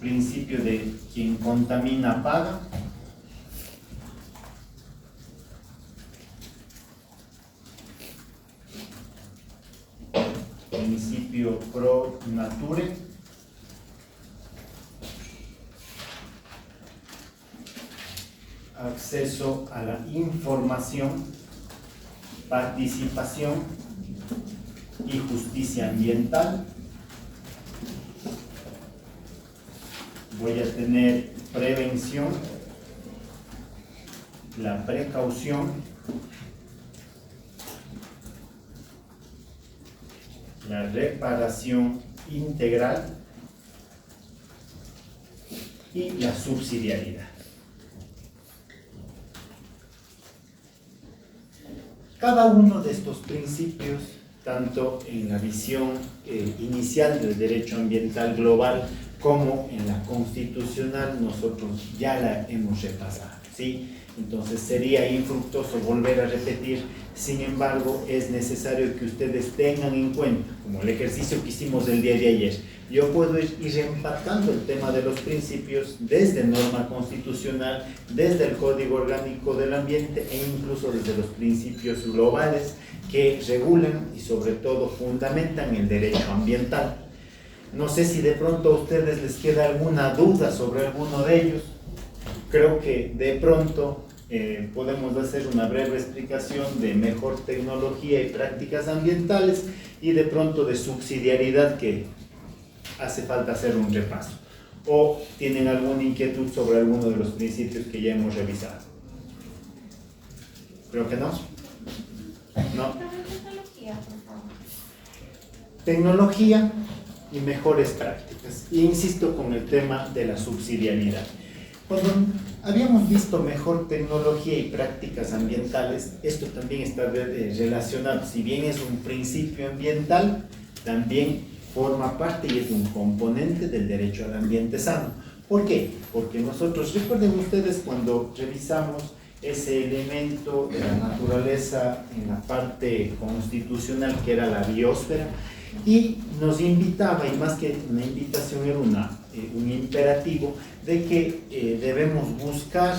principio de quien contamina paga, principio pro nature, acceso a la información, participación y justicia ambiental. Voy a tener prevención, la precaución, la reparación integral y la subsidiariedad. Cada uno de estos principios, tanto en la visión inicial del derecho ambiental global como en la constitucional, nosotros ya la hemos repasado, ¿sí? Entonces sería infructuoso volver a repetir. Sin embargo, es necesario que ustedes tengan en cuenta, como el ejercicio que hicimos el día de ayer, yo puedo ir empatando el tema de los principios desde norma constitucional, desde el Código Orgánico del Ambiente e incluso desde los principios globales que regulan y sobre todo fundamentan el derecho ambiental. No sé si de pronto a ustedes les queda alguna duda sobre alguno de ellos. Creo que de pronto podemos hacer una breve explicación de mejor tecnología y prácticas ambientales y de pronto de subsidiariedad, que hace falta hacer un repaso. ¿O tienen alguna inquietud sobre alguno de los principios que ya hemos revisado? Creo que no. ¿No? Tecnología y mejores prácticas. Y insisto con el tema de la subsidiariedad. Cuando habíamos visto mejor tecnología y prácticas ambientales, esto también está relacionado, si bien es un principio ambiental, también forma parte y es un componente del derecho al ambiente sano. ¿Por qué? Porque nosotros, recuerden ustedes cuando revisamos ese elemento de la naturaleza en la parte constitucional que era la biosfera, y nos invitaba, y más que una invitación era un imperativo, de que debemos buscar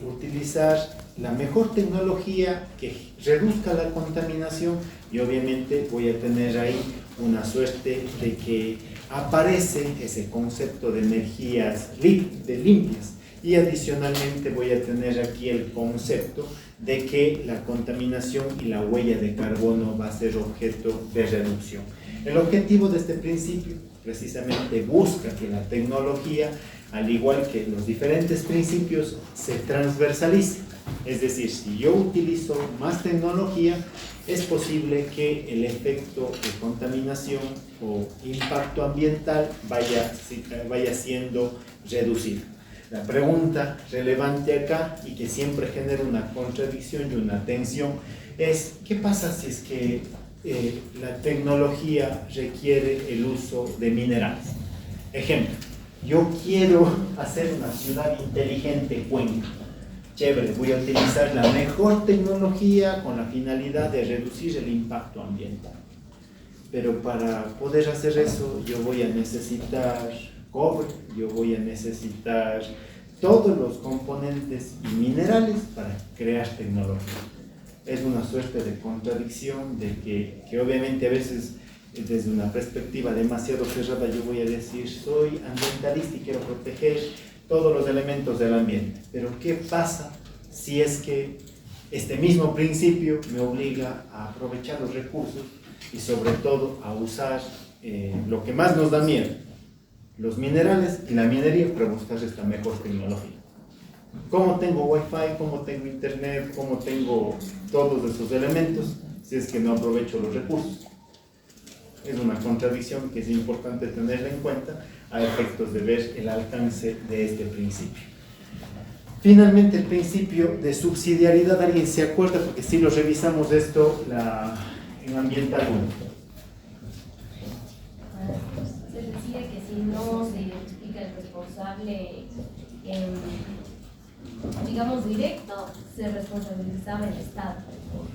utilizar la mejor tecnología que reduzca la contaminación, y obviamente voy a tener ahí una suerte de que aparece ese concepto de energías limpias. Y adicionalmente voy a tener aquí el concepto de que la contaminación y la huella de carbono va a ser objeto de reducción. El objetivo de este principio precisamente busca que la tecnología, al igual que los diferentes principios, se transversalicen. Es decir, si yo utilizo más tecnología, es posible que el efecto de contaminación o impacto ambiental vaya siendo reducido. La pregunta relevante acá, y que siempre genera una contradicción y una tensión, es ¿qué pasa si es que la tecnología requiere el uso de minerales? Ejemplo, yo quiero hacer una ciudad inteligente, Cuenca. Chévere, voy a utilizar la mejor tecnología con la finalidad de reducir el impacto ambiental. Pero para poder hacer eso, yo voy a necesitar cobre, yo voy a necesitar todos los componentes y minerales para crear tecnología. Es una suerte de contradicción de que obviamente a veces desde una perspectiva demasiado cerrada yo voy a decir soy ambientalista y quiero proteger todos los elementos del ambiente. Pero ¿qué pasa si es que este mismo principio me obliga a aprovechar los recursos y sobre todo a usar lo que más nos da miedo, los minerales y la minería, para buscar esta mejor tecnología? ¿Cómo tengo Wi-Fi? ¿Cómo tengo internet? ¿Cómo tengo todos esos elementos si es que no aprovecho los recursos? Es una contradicción que es importante tenerla en cuenta a efectos de ver el alcance de este principio. Finalmente, el principio de subsidiariedad, ¿alguien se acuerda? Porque si lo revisamos esto en Ambiental 1. Se decía que si no se identifica el responsable digamos directo, se responsabilizaba el Estado.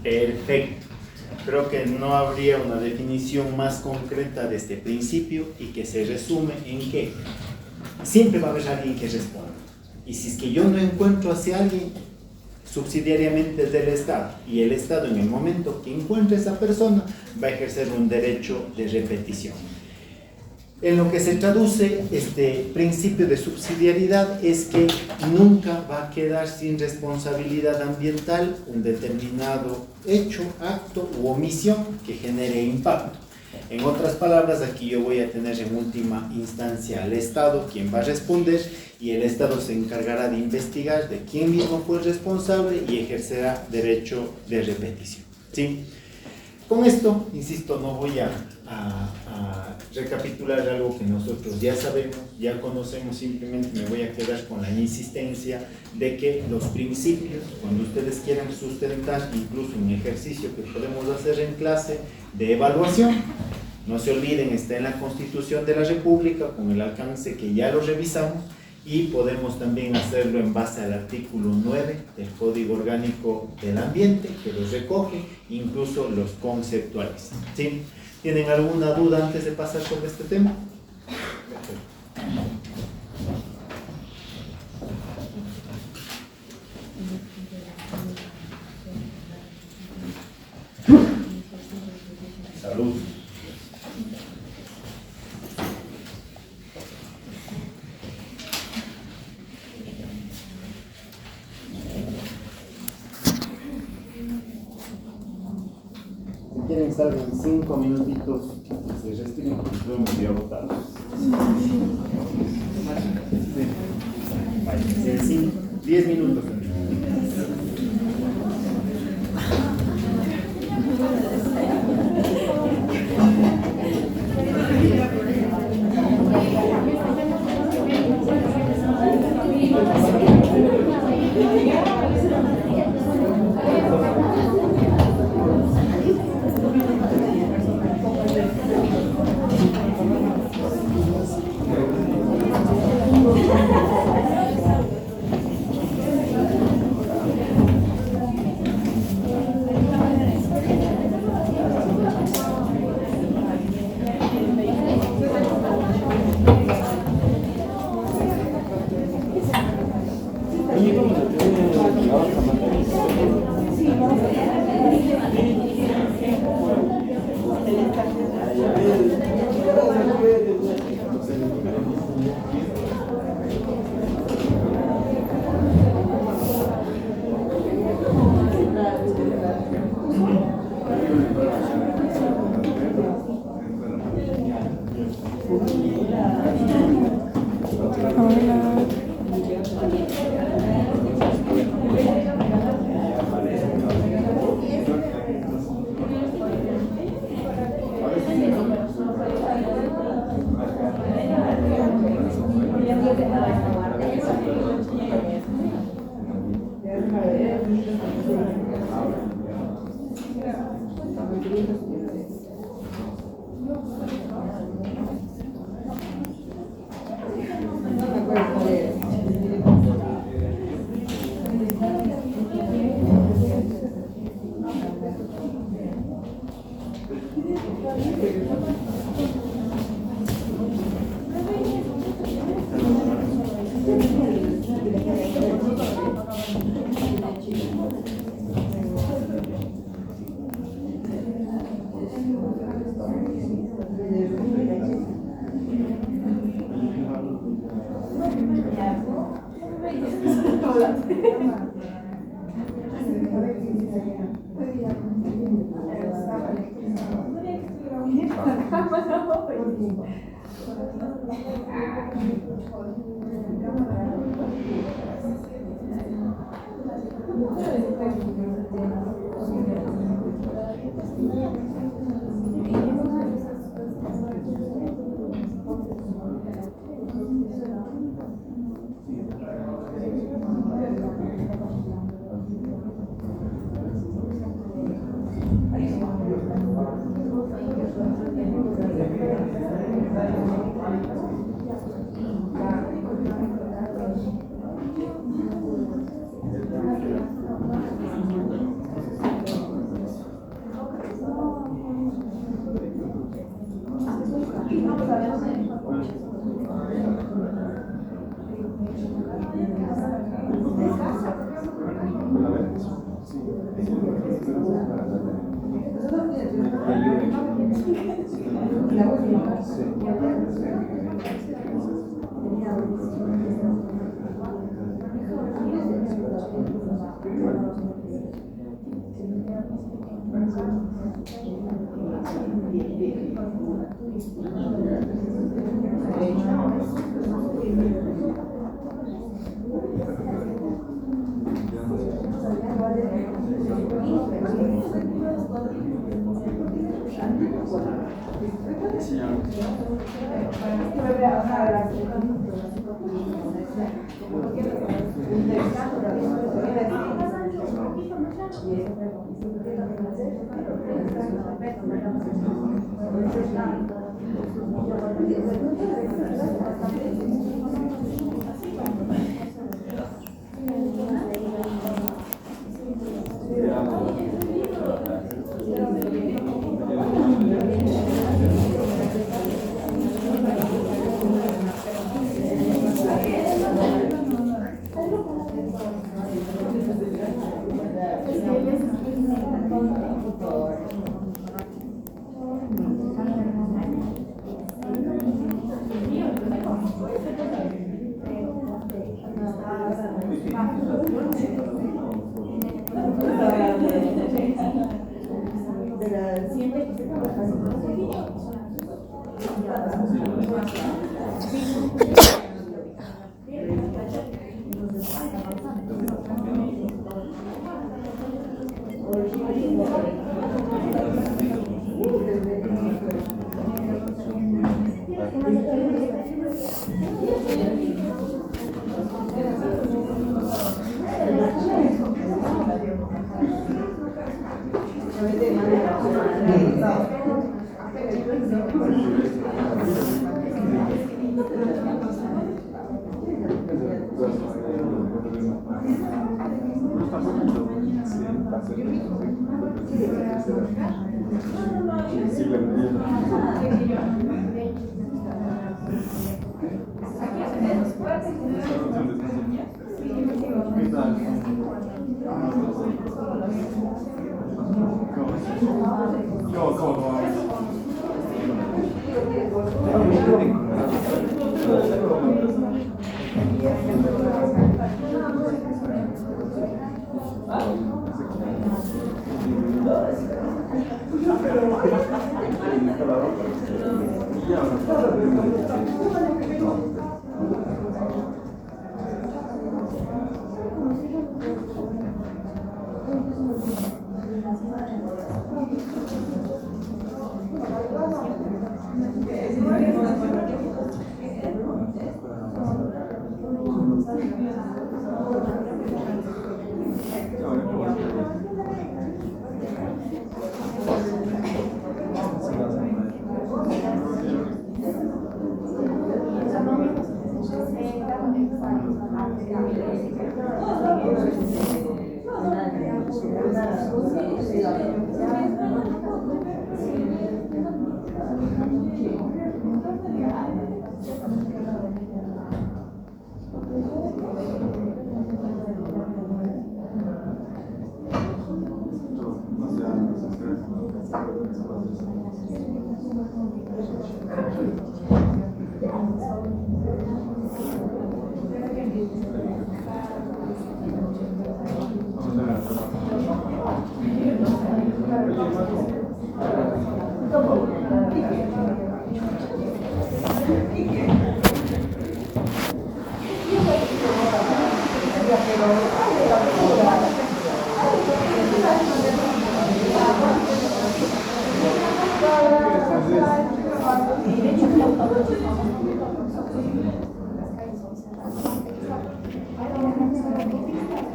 Perfecto. Creo que no habría una definición más concreta de este principio y que se resume en que siempre va a haber alguien que responda. Y si es que yo no encuentro hacia alguien, subsidiariamente es del Estado. Y el Estado, en el momento que encuentre a esa persona, va a ejercer un derecho de repetición. En lo que se traduce este principio de subsidiariedad es que nunca va a quedar sin responsabilidad ambiental un determinado hecho, acto u omisión que genere impacto. En otras palabras, aquí yo voy a tener en última instancia al Estado, quien va a responder, y el Estado se encargará de investigar de quién mismo fue el responsable y ejercerá derecho de repetición. ¿Sí? Con esto, insisto, no voy a recapitular algo que nosotros ya sabemos, ya conocemos, simplemente me voy a quedar con la insistencia de que los principios, cuando ustedes quieran sustentar incluso un ejercicio que podemos hacer en clase de evaluación, no se olviden, está en la Constitución de la República con el alcance que ya lo revisamos, y podemos también hacerlo en base al artículo 9 del Código Orgánico del Ambiente, que los recoge, incluso los conceptualiza. ¿Sí? ¿Tienen alguna duda antes de pasar sobre este tema? Salud. Quieren salgan 5 minutitos, se respiren porque yo me voy a botar. Vaya, 10 minutos. proyectos superiores. No me acuerdo cuál era.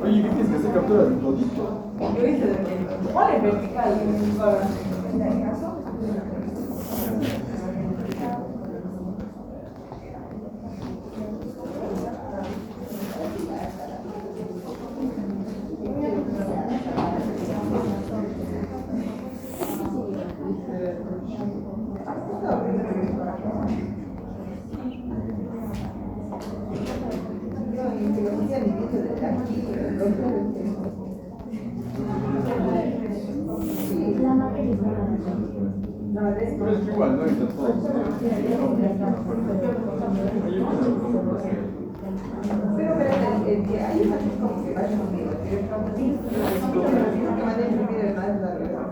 Oye, ¿qué tienes que hacer capturas de todito? ¿Cuál es vertical? Pero es que igual, no está todo. Pero hay una como que vaya conmigo, que van a imprimir el más la verdad.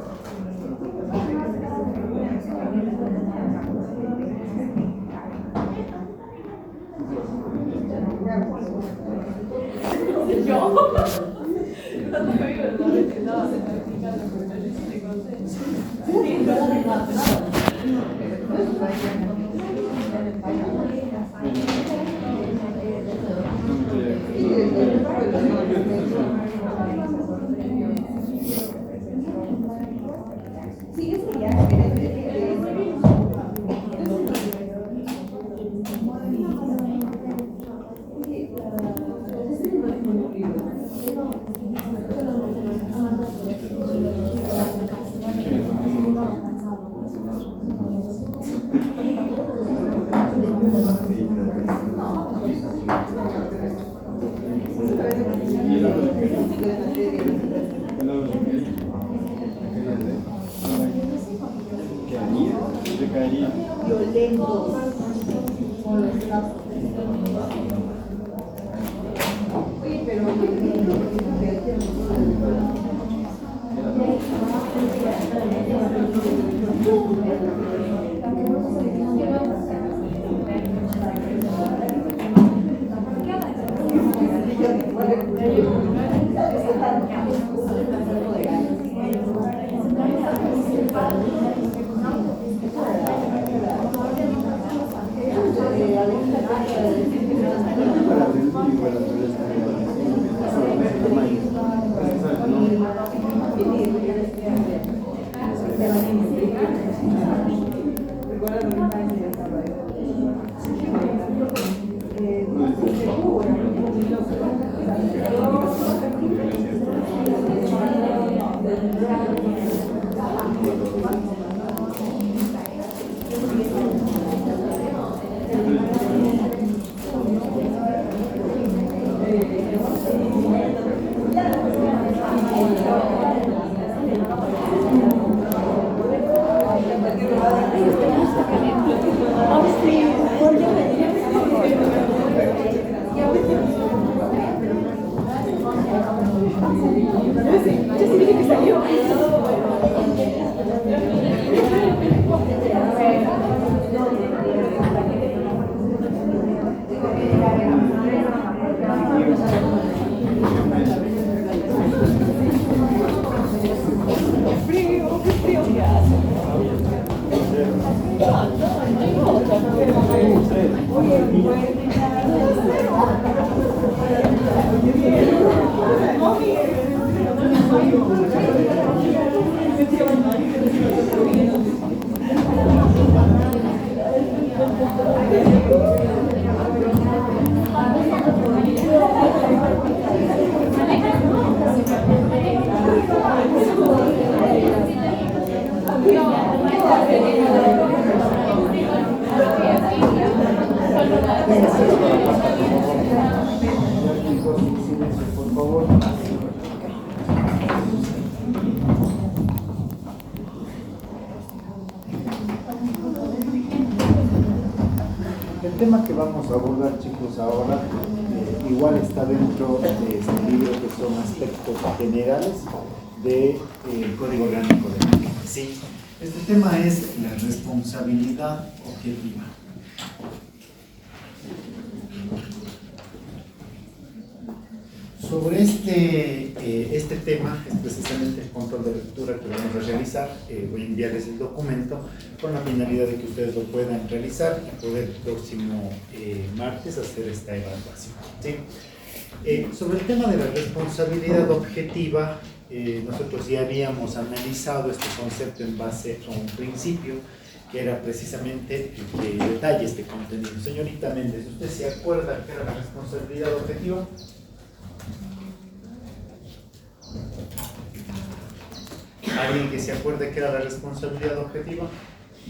Sí, es que ya violentos con los lazos. Oye, pero tema que vamos a abordar, chicos, ahora, igual está dentro de este libro, que son aspectos generales del Código Orgánico del Ambiente. Sí, este tema es la responsabilidad objetiva. Sobre este tema, es precisamente el control de lectura que vamos a realizar. Voy a enviarles el documento con la finalidad de que ustedes lo puedan realizar y poder el próximo martes hacer esta evaluación. ¿Sí? Sobre el tema de la responsabilidad objetiva, nosotros ya habíamos analizado este concepto en base a un principio que era precisamente el que detalla este contenido. Señorita Méndez, ¿usted se acuerda que era la responsabilidad objetiva? ¿Alguien que se acuerde que era la responsabilidad objetiva?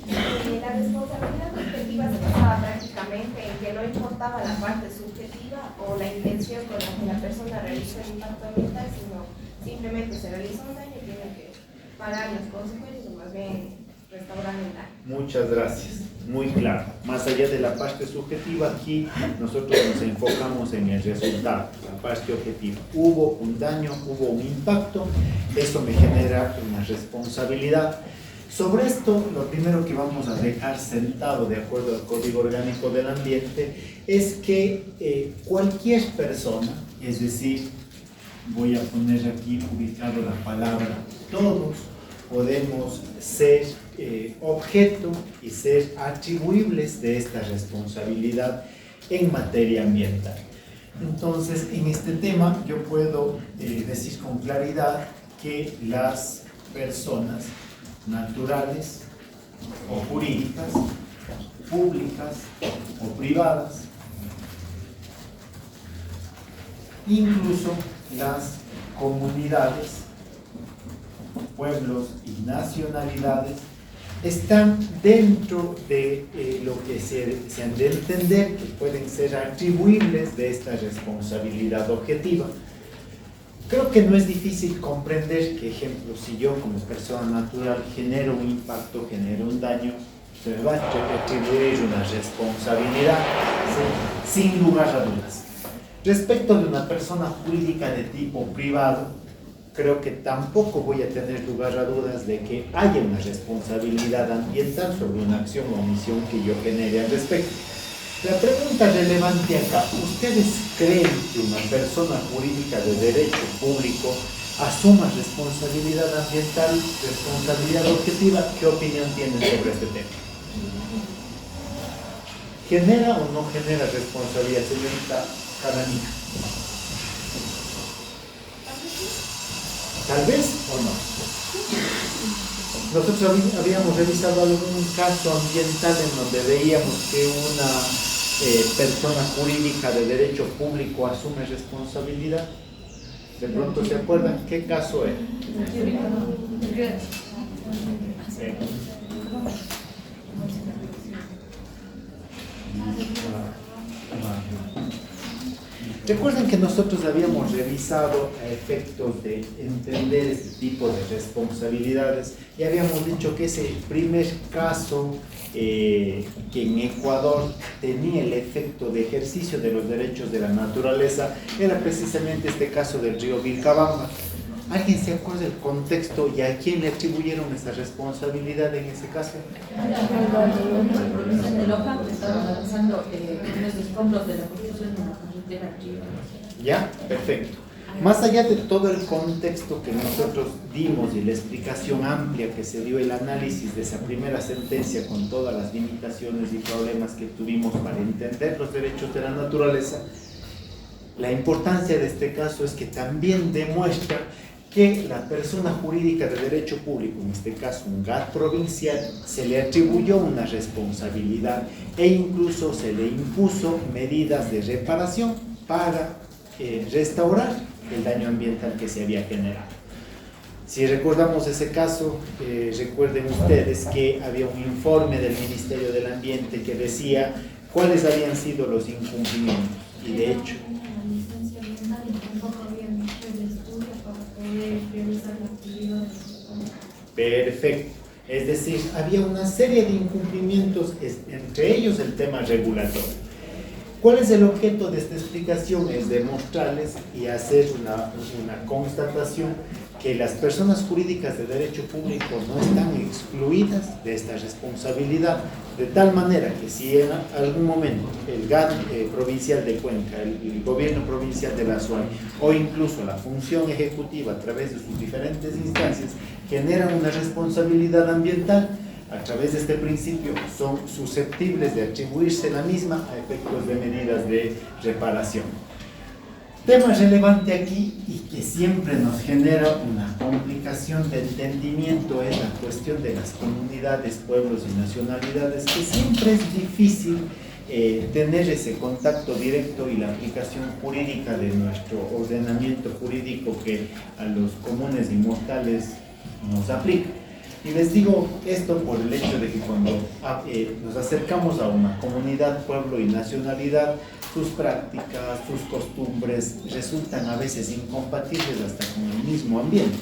La responsabilidad objetiva se basaba prácticamente en que no importaba la parte subjetiva o la intención con la que la persona realizó el impacto ambiental, sino simplemente se realizó un daño y tiene que pagar las consecuencias o más bien restaurar el daño. Muchas gracias, muy claro. Más allá de la parte subjetiva, aquí nosotros nos enfocamos en el resultado, la parte objetiva. Hubo un daño, hubo un impacto, eso me genera una responsabilidad. Sobre esto, lo primero que vamos a dejar sentado de acuerdo al Código Orgánico del Ambiente es que cualquier persona, es decir, voy a poner aquí ubicado la palabra todos, podemos ser objeto y ser atribuibles de esta responsabilidad en materia ambiental. Entonces, en este tema yo puedo decir con claridad que las personas naturales o jurídicas, públicas o privadas, incluso las comunidades, pueblos y nacionalidades, están dentro de lo que se han de entender que pueden ser atribuibles de esta responsabilidad objetiva. Creo que no es difícil comprender que, ejemplo, si yo como persona natural genero un impacto, genero un daño, se me va a atribuir una responsabilidad, ¿sí? Sin lugar a dudas. Respecto de una persona jurídica de tipo privado, creo que tampoco voy a tener lugar a dudas de que haya una responsabilidad ambiental sobre una acción o omisión que yo genere al respecto. La pregunta relevante acá, ¿ustedes creen que una persona jurídica de derecho público asuma responsabilidad ambiental, responsabilidad objetiva? ¿Qué opinión tienen sobre este tema? ¿Genera o no genera responsabilidad, señorita Caramina? ¿Tal vez o no? Nosotros habíamos revisado algún caso ambiental en donde veíamos que una persona jurídica de derecho público asume responsabilidad. ¿De pronto se acuerdan qué caso era? Recuerden que nosotros habíamos revisado a efectos de entender este tipo de responsabilidades y habíamos dicho que ese primer caso que en Ecuador tenía el efecto de ejercicio de los derechos de la naturaleza era precisamente este caso del río Vilcabamba. ¿Alguien se acuerda del contexto y a quién le atribuyeron esa responsabilidad en ese caso? De Loja, estaban analizando unos escombros de la construcción de una carretera aquí. ¿Ya? Perfecto. Más allá de todo el contexto que nosotros dimos y la explicación amplia que se dio, el análisis de esa primera sentencia con todas las limitaciones y problemas que tuvimos para entender los derechos de la naturaleza, la importancia de este caso es que también demuestra que la persona jurídica de derecho público, en este caso un GAT provincial, se le atribuyó una responsabilidad e incluso se le impuso medidas de reparación para restaurar el daño ambiental que se había generado. Si recordamos ese caso, recuerden ustedes que había un informe del Ministerio del Ambiente que decía cuáles habían sido los incumplimientos y de hecho perfecto. Es decir, había una serie de incumplimientos, entre ellos el tema regulatorio. ¿Cuál es el objeto de esta explicación? Es demostrarles y hacer una constatación que las personas jurídicas de derecho público no están excluidas de esta responsabilidad, de tal manera que si en algún momento el GAD provincial de Cuenca, el gobierno provincial de la SUAY o incluso la función ejecutiva a través de sus diferentes instancias generan una responsabilidad ambiental, a través de este principio son susceptibles de atribuirse la misma a efectos de medidas de reparación. Tema relevante aquí y que siempre nos genera una complicación de entendimiento es la cuestión de las comunidades, pueblos y nacionalidades, que siempre es difícil tener ese contacto directo y la aplicación jurídica de nuestro ordenamiento jurídico que a los comunes y mortales nos aplica. Y les digo esto por el hecho de que cuando nos acercamos a una comunidad, pueblo y nacionalidad, sus prácticas, sus costumbres resultan a veces incompatibles hasta con el mismo ambiente.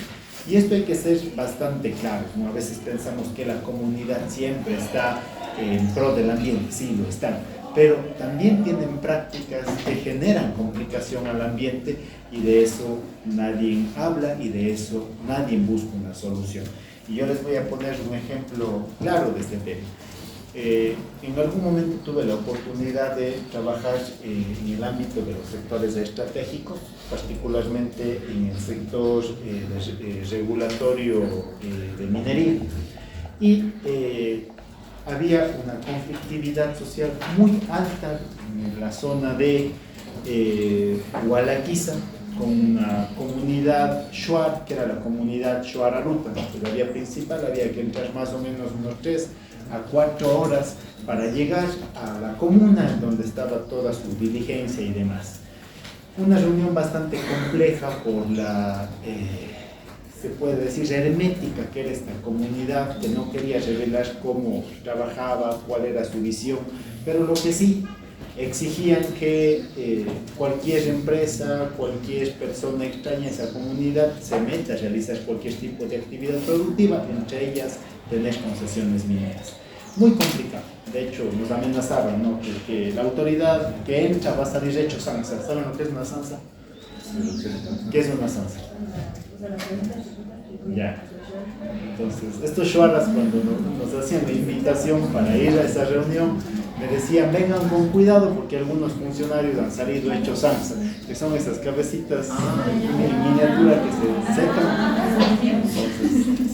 Y esto hay que ser bastante claro, ¿no? A veces pensamos que la comunidad siempre está en pro del ambiente, sí lo están, pero también tienen prácticas que generan complicación al ambiente y de eso nadie habla y de eso nadie busca una solución. Y yo les voy a poner un ejemplo claro de este tema. En algún momento tuve la oportunidad de trabajar en el ámbito de los sectores estratégicos, particularmente en el sector regulatorio de minería. Y había una conflictividad social muy alta en la zona de Hualaquiza, con una comunidad shuar, que era la comunidad Shuar-Arupa. La vía principal había que entrar más o menos unos 3 a 4 horas para llegar a la comuna donde estaba toda su diligencia y demás. Una reunión bastante compleja por la, se puede decir, hermética que era esta comunidad, que no quería revelar cómo trabajaba, cuál era su visión, pero lo que sí exigían que cualquier empresa, cualquier persona extraña a esa comunidad se meta a realizar cualquier tipo de actividad productiva, entre ellas tener concesiones mineras. Muy complicado. De hecho, nos amenazaban, ¿no? que la autoridad que entra va a salir hecho sansa. ¿Saben lo que es una sansa? ¿Qué es una sansa? Ya. Entonces, estos shuaras cuando nos hacían la invitación para ir a esa reunión, me decían, vengan con cuidado porque algunos funcionarios han salido hechos sansa, que son esas cabecitas en miniatura que se secan.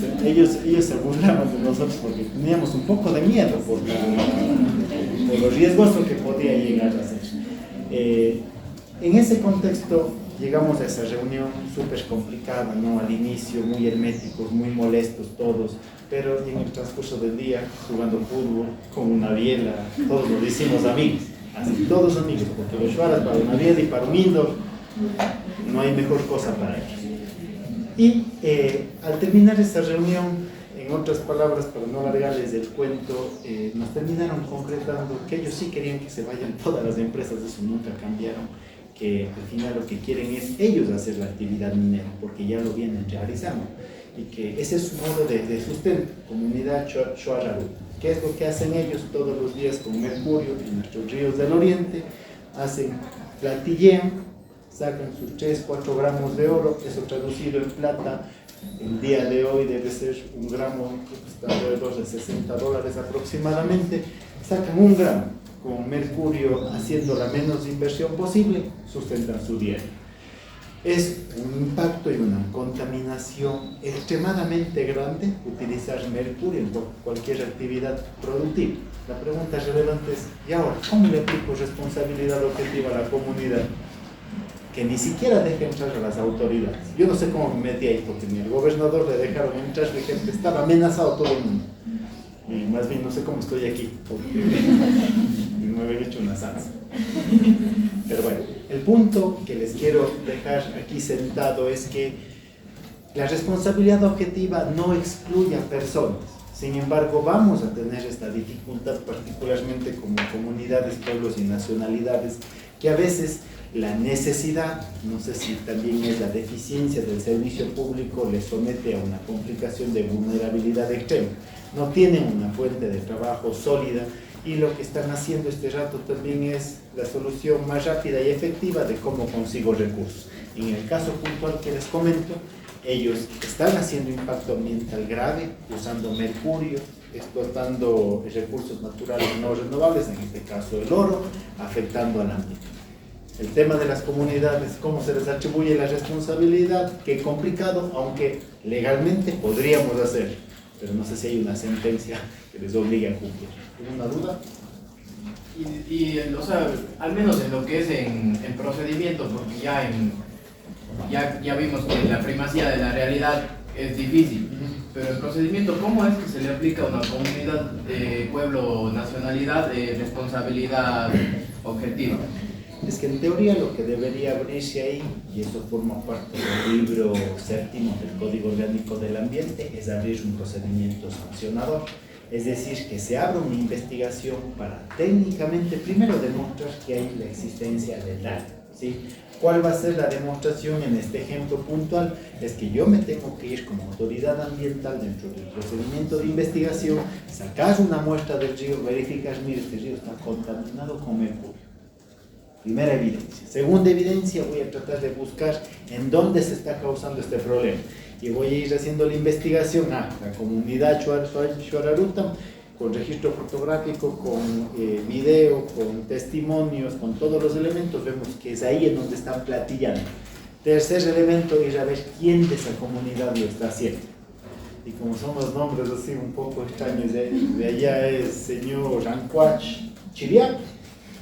Entonces, ellos se burlaban de nosotros porque teníamos un poco de miedo por lo riesgoso que podía llegar a ser. En ese contexto llegamos a esa reunión súper complicada, ¿no? Al inicio, muy herméticos, muy molestos todos, pero en el transcurso del día, jugando fútbol, con una biela, todos nos hicimos amigos, así, todos amigos, porque los shuaras para una biela y para un indoor, no hay mejor cosa para ellos. Y al terminar esa reunión, en otras palabras, para no alargarles el cuento, nos terminaron concretando que ellos sí querían que se vayan todas las empresas, eso nunca cambiaron, que al final lo que quieren es ellos hacer la actividad minera, porque ya lo vienen realizando, y que ese es su modo de sustento, comunidad Shuar-Arupa. ¿Qué es lo que hacen ellos todos los días con mercurio en nuestros ríos del oriente? Hacen, platillean, sacan sus 3-4 gramos de oro, eso traducido en plata, el día de hoy debe ser un gramo, está alrededor de $60 aproximadamente, sacan 1 gramo con mercurio haciendo la menos inversión posible, sustentan su diario. Es un impacto y una contaminación extremadamente grande utilizar mercurio en cualquier actividad productiva. La pregunta relevante es, ¿y ahora cómo le aplico responsabilidad objetiva a la comunidad? Que ni siquiera deja entrar a las autoridades. Yo no sé cómo me metí ahí, porque ni el gobernador le dejaron entrar, de gente, estaba amenazado todo el mundo. Y más bien no sé cómo estoy aquí, porque no había hecho una sansa. Pero bueno, el punto que les quiero dejar aquí sentado es que la responsabilidad objetiva no excluye a personas. Sin embargo, vamos a tener esta dificultad, particularmente como comunidades, pueblos y nacionalidades, que a veces la necesidad, no sé si también es la deficiencia del servicio público, les somete a una complicación de vulnerabilidad extrema. no tienen una fuente de trabajo sólida y lo que están haciendo este rato también es la solución más rápida y efectiva de cómo consigo recursos. En el caso puntual que les comento, ellos están haciendo impacto ambiental grave, usando mercurio, explotando recursos naturales no renovables, en este caso el oro, afectando al ambiente. El tema de las comunidades, cómo se les atribuye la responsabilidad, qué complicado, aunque legalmente podríamos hacer, pero no sé si hay una sentencia que les obligue a cumplir. ¿Alguna duda? O sea, al menos en lo que es en procedimiento, porque ya vimos que la primacía de la realidad es difícil, pero el procedimiento, ¿cómo es que se le aplica a una comunidad, pueblo, nacionalidad, responsabilidad objetiva? Es que en teoría lo que debería abrirse ahí, y eso forma parte del libro séptimo del Código Orgánico del Ambiente, es abrir un procedimiento sancionador. Es decir, que se abra una investigación para técnicamente primero demostrar que hay la existencia del daño, ¿sí? ¿Cuál va a ser la demostración en este ejemplo puntual? Es que yo me tengo que ir como autoridad ambiental dentro del procedimiento de investigación, sacar una muestra del río, verificar, mire, este río está contaminado con mercurio. Primera evidencia. Segunda evidencia, voy a tratar de buscar en dónde se está causando este problema. Y voy a ir haciendo la investigación a la comunidad Shuararutam, con registro fotográfico, con video, con testimonios, con todos los elementos, vemos que es ahí en donde están platillando. Tercer elemento, ir a ver quién de esa comunidad lo está haciendo. Y como son los nombres así un poco extraños, de allá es señor Ranquach Chiriac,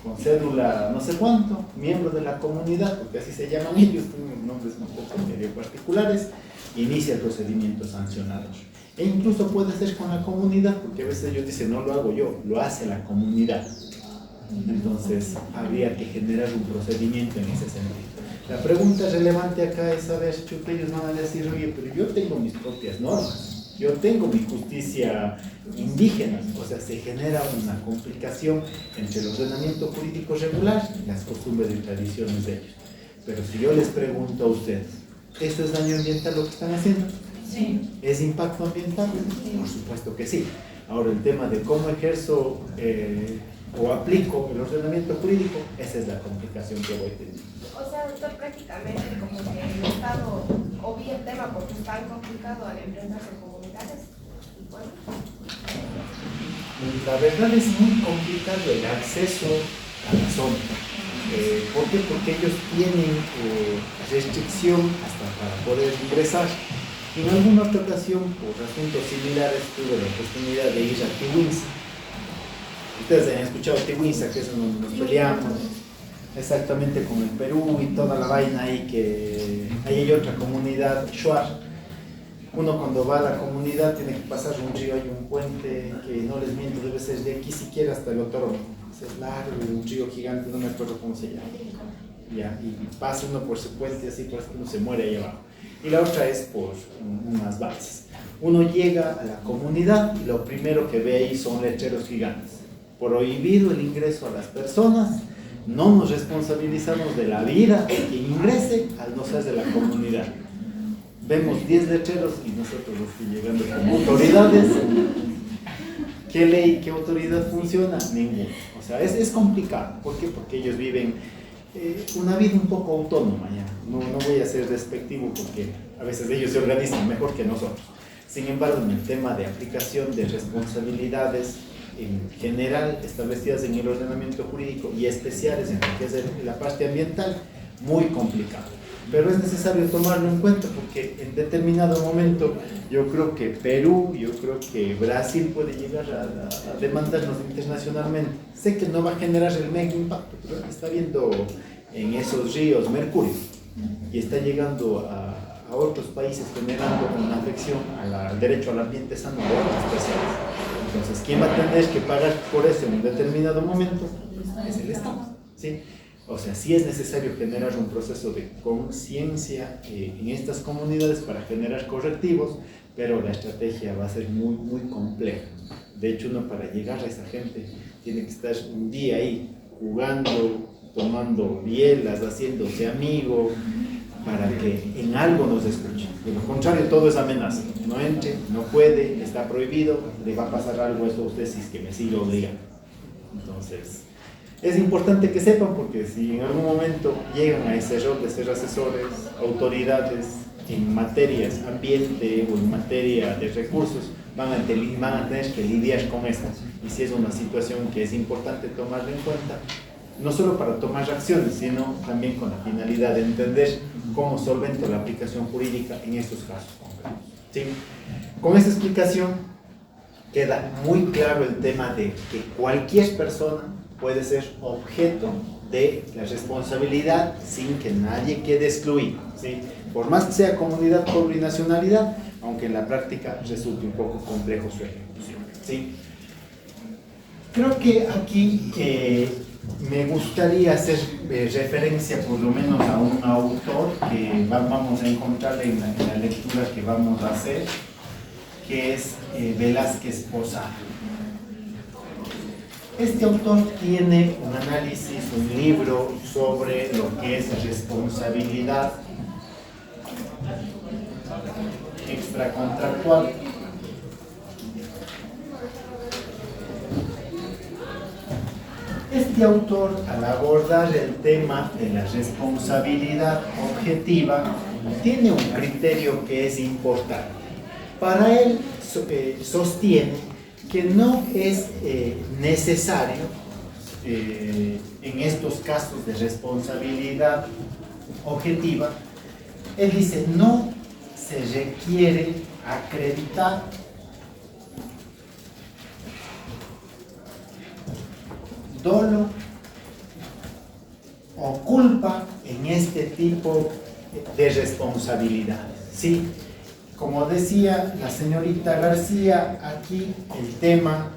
con cédula no sé cuánto, miembro de la comunidad, porque así se llaman ellos, tienen nombres un poco medio particulares, inicia el procedimiento sancionador. E incluso puede ser con la comunidad, porque a veces ellos dicen, no lo hago yo, lo hace la comunidad. Entonces, habría que generar un procedimiento en ese sentido. La pregunta relevante acá es saber, chuta, ellos van a decir, oye, pero yo tengo mis propias normas, yo tengo mi justicia indígena, o sea, se genera una complicación entre el ordenamiento jurídico regular y las costumbres y tradiciones de ellos. Pero si yo les pregunto a ustedes, ¿esto es daño ambiental lo que están haciendo? Sí. ¿Es impacto ambiental? Sí. Por supuesto que sí. Ahora, el tema de cómo ejerzo o aplico el ordenamiento jurídico, esa es la complicación que voy teniendo. O sea, doctor, prácticamente como que el Estado obvia el tema porque es tan complicado al enfrentarse en comunidades. Bueno. La verdad es muy complicado el acceso a la zona. ¿Por qué? Porque ellos tienen restricción hasta para poder ingresar. En alguna otra ocasión, por asuntos similares, tuve la oportunidad de ir a Tiwinsa. Ustedes han escuchado Tiwinsa, que es donde nos peleamos exactamente con el Perú y toda la vaina ahí, que ahí hay otra comunidad, Shuar. Uno cuando va a la comunidad tiene que pasar un río, hay un puente que no les miento, debe ser de aquí siquiera hasta el otro. Es largo, un río gigante, no me acuerdo cómo se llama. Ya, y pasa uno por ese puente así, por eso uno se muere ahí abajo. Y la otra es por unas bases. Uno llega a la comunidad y lo primero que ve ahí son letreros gigantes. Prohibido el ingreso a las personas, no nos responsabilizamos de la vida de quien ingrese al no ser de la comunidad. Vemos 10 letreros y nosotros los que llegando como autoridades. ¿Qué ley, qué autoridad funciona? Ninguna. O sea, es complicado. ¿Por qué? Porque ellos viven una vida un poco autónoma ya. No voy a ser despectivo porque a veces ellos se organizan mejor que nosotros. Sin embargo, en el tema de aplicación de responsabilidades en general establecidas en el ordenamiento jurídico y especiales en lo que es la parte ambiental, muy complicado. Pero es necesario tomarlo en cuenta porque en determinado momento yo creo que Perú, yo creo que Brasil puede llegar a demandarnos internacionalmente. Sé que no va a generar el mega impacto, pero está viendo en esos ríos mercurio y está llegando a otros países generando una afección al derecho al ambiente sano de otras personas. Entonces, ¿quién va a tener que pagar por eso en un determinado momento? Es el Estado, ¿sí? O sea, sí es necesario generar un proceso de conciencia en estas comunidades para generar correctivos, pero la estrategia va a ser muy, muy compleja. De hecho, uno para llegar a esa gente tiene que estar un día ahí jugando, tomando bielas, haciéndose amigo, para que en algo nos escuchen. De lo contrario, todo es amenaza. No entre, no puede, está prohibido, le va a pasar algo a esto a usted si es que me sigue obligando. Entonces, es importante que sepan, porque si en algún momento llegan a ese rol de ser asesores, autoridades en materias ambiente o en materia de recursos, van a tener que lidiar con esto. Y si es una situación que es importante tomarla en cuenta, no solo para tomar acciones, sino también con la finalidad de entender cómo solvento la aplicación jurídica en estos casos concretos. ¿Sí? Con esta explicación queda muy claro el tema de que cualquier persona puede ser objeto de la responsabilidad sin que nadie quede excluido, ¿sí? Por más que sea comunidad por binacionalidad, aunque en la práctica resulte un poco complejo su ejecución, ¿sí? Creo que aquí me gustaría hacer referencia por lo menos a un autor que vamos a encontrar en la lectura que vamos a hacer, que es Velázquez Posada. Este autor tiene un análisis, un libro sobre lo que es responsabilidad extracontractual. Este autor, al abordar el tema de la responsabilidad objetiva, tiene un criterio que es importante. Para él sostiene que no es necesario en estos casos de responsabilidad objetiva, él dice, no se requiere acreditar dolo o culpa en este tipo de responsabilidades, ¿sí? Como decía la señorita García, aquí el tema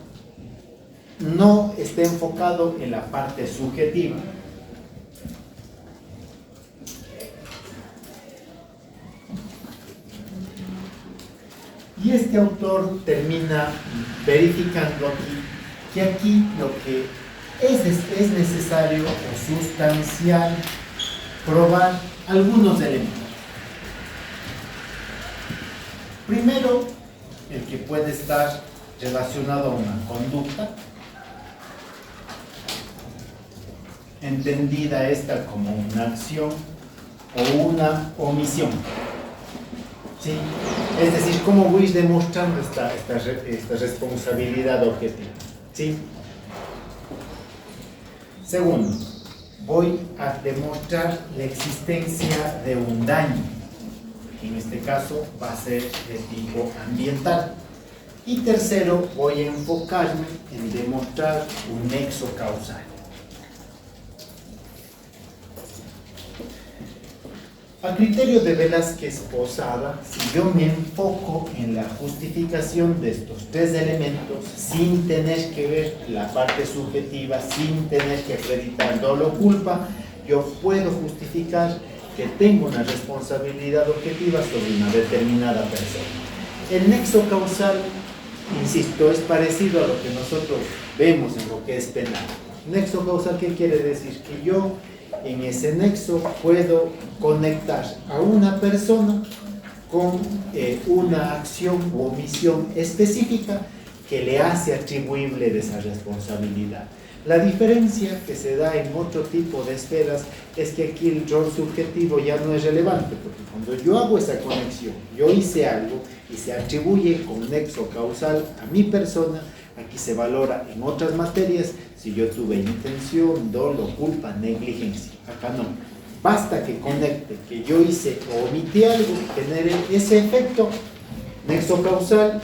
no está enfocado en la parte subjetiva. Y este autor termina verificando que aquí lo que es necesario o sustancial probar algunos elementos. Primero, el que puede estar relacionado a una conducta, entendida esta como una acción o una omisión. ¿Sí? Es decir, cómo voy demostrando esta responsabilidad objetiva. ¿Sí? Segundo, voy a demostrar la existencia de un daño. En este caso va a ser de tipo ambiental. Y tercero, voy a enfocarme en demostrar un nexo causal. A criterio de Velázquez Posada, si yo me enfoco en la justificación de estos tres elementos sin tener que ver la parte subjetiva, sin tener que acreditar dolo o culpa, yo puedo justificar que tengo una responsabilidad objetiva sobre una determinada persona. El nexo causal, insisto, es parecido a lo que nosotros vemos en lo que es penal. Nexo causal, ¿qué quiere decir? Que yo en ese nexo puedo conectar a una persona con una acción u omisión específica que le hace atribuible de esa responsabilidad. La diferencia que se da en otro tipo de esferas es que aquí el rol subjetivo ya no es relevante, porque cuando yo hago esa conexión, yo hice algo y se atribuye con nexo causal a mi persona, aquí se valora en otras materias si yo tuve intención, dolo, culpa, negligencia. Acá no. Basta que conecte que yo hice o omití algo y genere ese efecto, nexo causal,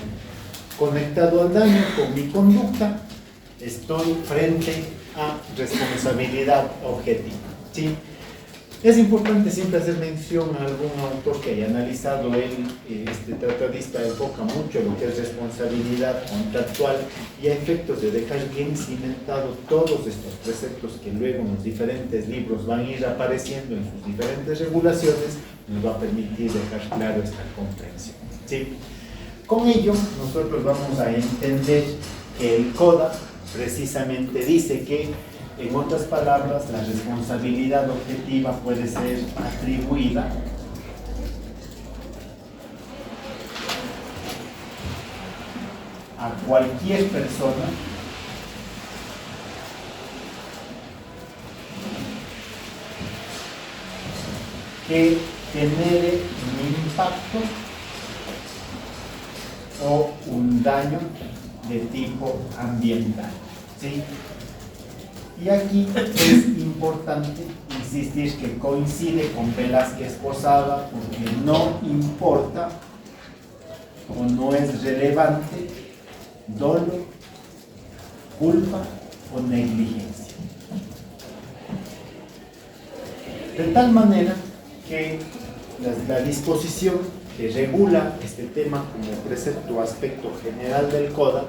conectado al daño con mi conducta, estoy frente a responsabilidad objetiva. ¿Sí? Es importante siempre hacer mención a algún autor que haya analizado este tratadista enfoca mucho lo que es responsabilidad contractual y a efectos de dejar bien cimentado todos estos preceptos que luego en los diferentes libros van a ir apareciendo en sus diferentes regulaciones, nos va a permitir dejar claro esta comprensión. ¿Sí? Con ello, nosotros vamos a entender que el CODA precisamente dice que, en otras palabras, la responsabilidad objetiva puede ser atribuida a cualquier persona que genere un impacto o un daño de tipo ambiental, ¿sí? Y aquí es importante insistir que coincide con Velázquez Posada, porque no importa o no es relevante dolo, culpa o negligencia. De tal manera que la disposición que regula este tema como precepto o aspecto general del CODA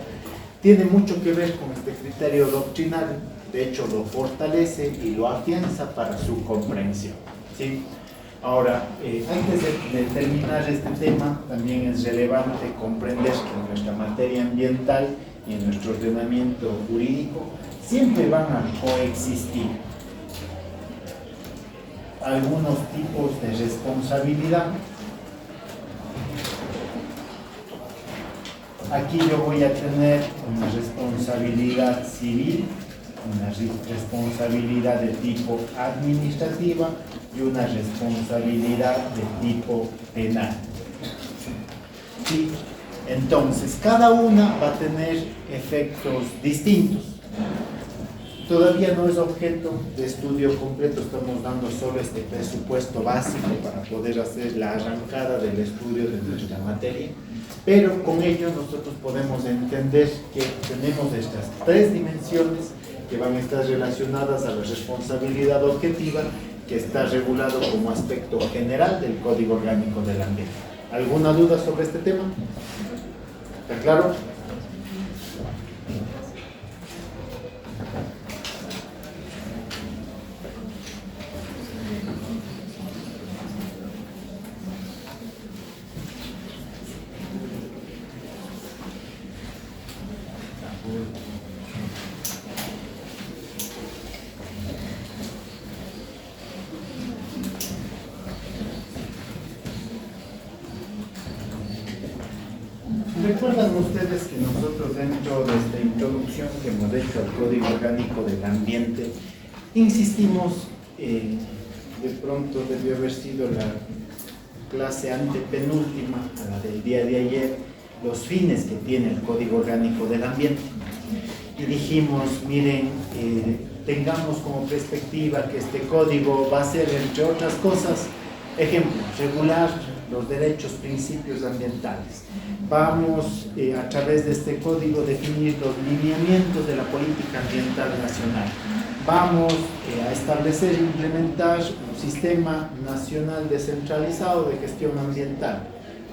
tiene mucho que ver con este criterio doctrinal. De hecho, lo fortalece y lo afianza para su comprensión, ¿sí? Ahora, antes de terminar este tema, también es relevante comprender que en nuestra materia ambiental y en nuestro ordenamiento jurídico siempre van a coexistir algunos tipos de responsabilidad. Aquí yo voy a tener una responsabilidad civil, una responsabilidad de tipo administrativa y una responsabilidad de tipo penal. ¿Sí? Entonces, cada una va a tener efectos distintos. Todavía no es objeto de estudio completo, estamos dando solo este presupuesto básico para poder hacer la arrancada del estudio de nuestra materia, pero con ello nosotros podemos entender que tenemos estas tres dimensiones que van a estar relacionadas a la responsabilidad objetiva, que está regulado como aspecto general del Código Orgánico del Ambiente. ¿Alguna duda sobre este tema? ¿Está claro? ¿Recuerdan ustedes que nosotros dentro de esta introducción que hemos hecho al Código Orgánico del Ambiente insistimos, de pronto debió haber sido la clase antepenúltima, a la del día de ayer, los fines que tiene el Código Orgánico del Ambiente? Y dijimos, miren, tengamos como perspectiva que este código va a ser, entre otras cosas, ejemplo, regular los derechos, principios ambientales. Vamos a través de este código definir los lineamientos de la política ambiental nacional. Vamos a establecer e implementar un sistema nacional descentralizado de gestión ambiental.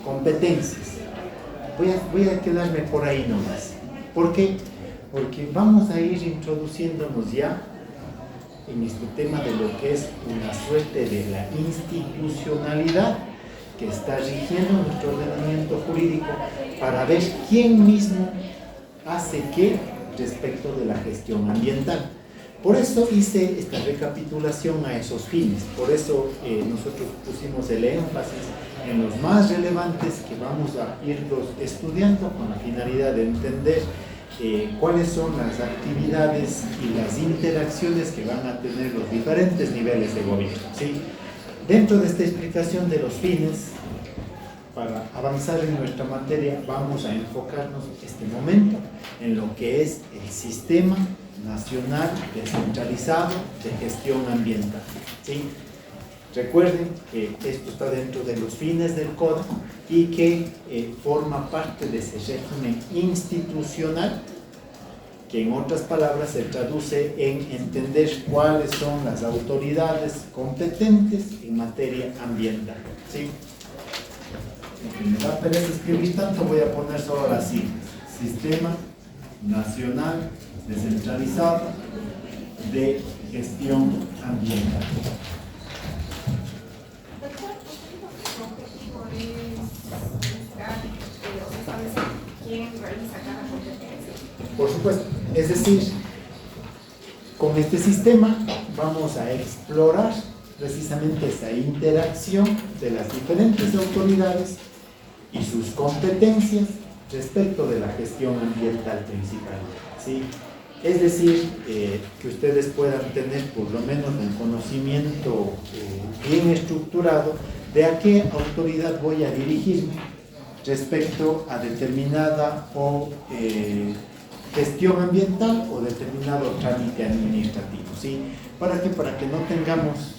Competencias. Voy a quedarme por ahí nomás. ¿Por qué? Porque vamos a ir introduciéndonos ya en este tema de lo que es una suerte de la institucionalidad que está rigiendo nuestro ordenamiento jurídico para ver quién mismo hace qué respecto de la gestión ambiental. Por eso hice esta recapitulación a esos fines, por eso nosotros pusimos el énfasis en los más relevantes que vamos a irlos estudiando con la finalidad de entender cuáles son las actividades y las interacciones que van a tener los diferentes niveles de gobierno, ¿sí? Dentro de esta explicación de los fines, para avanzar en nuestra materia, vamos a enfocarnos este momento en lo que es el Sistema Nacional Descentralizado de Gestión Ambiental, ¿sí? Recuerden que esto está dentro de los fines del CODA y que forma parte de ese régimen institucional que en otras palabras se traduce en entender cuáles son las autoridades competentes en materia ambiental, ¿sí? Me da pereza escribir tanto, voy a poner solo las siglas. Sistema Nacional Descentralizado de Gestión Ambiental. ¿Quién realiza cada competencia? Por supuesto, es decir, con este sistema vamos a explorar precisamente esa interacción de las diferentes autoridades y sus competencias respecto de la gestión ambiental principalmente, ¿sí? Es decir, que ustedes puedan tener por lo menos un conocimiento bien estructurado de a qué autoridad voy a dirigirme respecto a determinada gestión ambiental o determinado trámite administrativo, ¿sí? ¿Para qué? Para que no tengamos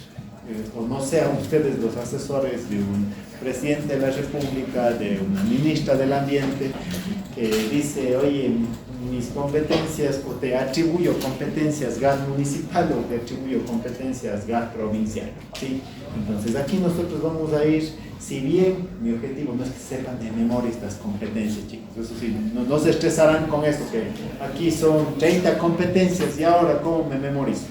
o no sean ustedes los asesores de un presidente de la República, de una ministra del Ambiente, que dice, oye, mis competencias, o te atribuyo competencias GAT municipal o te atribuyo competencias GAT provincial, ¿sí? Entonces aquí nosotros vamos a ir, si bien mi objetivo no es que sepan de memoria estas competencias, chicos, eso sí, no se estresarán con esto, que aquí son 30 competencias y ahora ¿cómo me memorizo?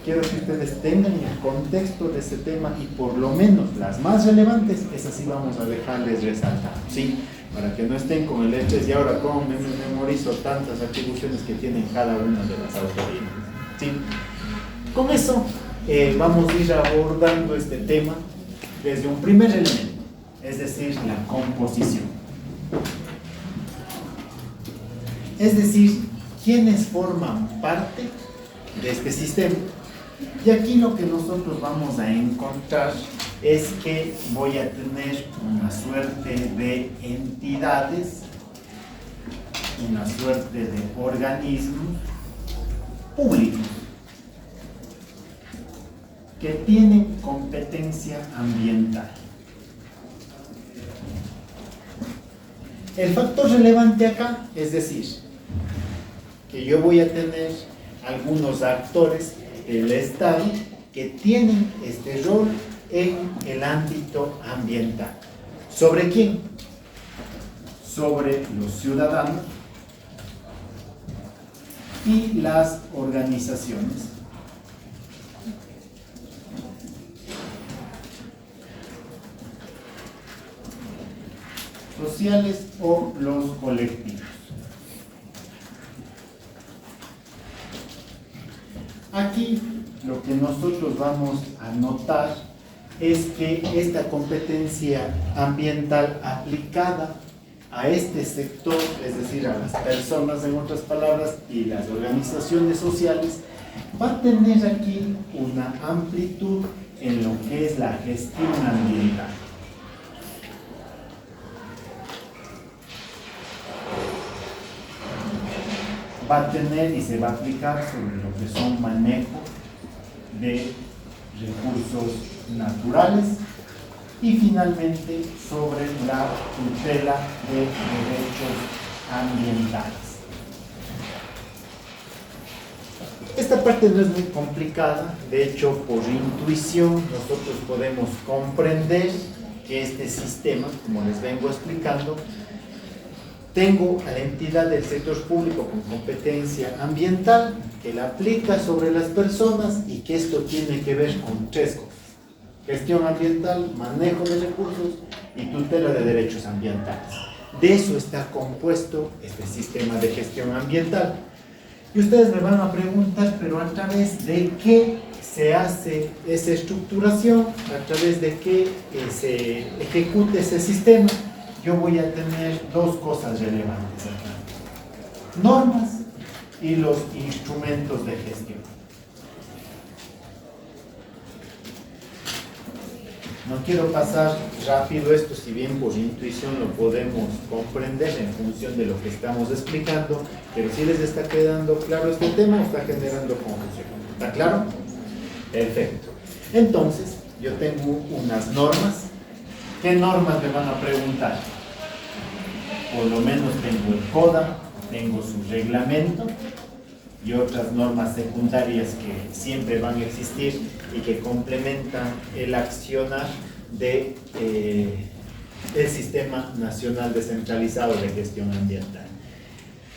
Quiero que ustedes tengan el contexto de ese tema y por lo menos las más relevantes, esas sí vamos a dejarles resaltar, ¿sí? Para que no estén con el estrés y ahora cómo me memorizo tantas atribuciones que tienen cada una de las autoridades, ¿sí? Con eso vamos a ir abordando este tema desde un primer elemento, es decir, la composición. Es decir, ¿quiénes forman parte de este sistema? Y aquí lo que nosotros vamos a encontrar es que voy a tener una suerte de entidades, una suerte de organismos públicos que tienen competencia ambiental. El factor relevante acá es decir, que yo voy a tener algunos actores del Estado que tienen este rol en el ámbito ambiental. ¿Sobre quién? Sobre los ciudadanos y las organizaciones sociales o los colectivos. Aquí lo que nosotros vamos a notar es que esta competencia ambiental aplicada a este sector, es decir, a las personas en otras palabras y las organizaciones sociales, va a tener aquí una amplitud en lo que es la gestión ambiental. Va a tener y se va a aplicar sobre lo que son manejo de recursos naturales y finalmente sobre la tutela de derechos ambientales. Esta parte no es muy complicada, de hecho por intuición nosotros podemos comprender que este sistema, como les vengo explicando, tengo a la entidad del sector público con competencia ambiental que la aplica sobre las personas y que esto tiene que ver con tres cosas: gestión ambiental, manejo de recursos y tutela de derechos ambientales. De eso está compuesto este sistema de gestión ambiental. Y ustedes me van a preguntar, pero ¿a través de qué se hace esa estructuración? ¿A través de qué se ejecuta ese sistema? Yo voy a tener dos cosas relevantes acá: normas y los instrumentos de gestión. No quiero pasar rápido esto, si bien por intuición lo podemos comprender en función de lo que estamos explicando, pero si les está quedando claro este tema o está generando confusión. ¿Está claro? Perfecto. Entonces, yo tengo unas normas. ¿Qué normas me van a preguntar? Por lo menos tengo el CODA, tengo su reglamento y otras normas secundarias que siempre van a existir y que complementan el accionar de el Sistema Nacional Descentralizado de Gestión Ambiental.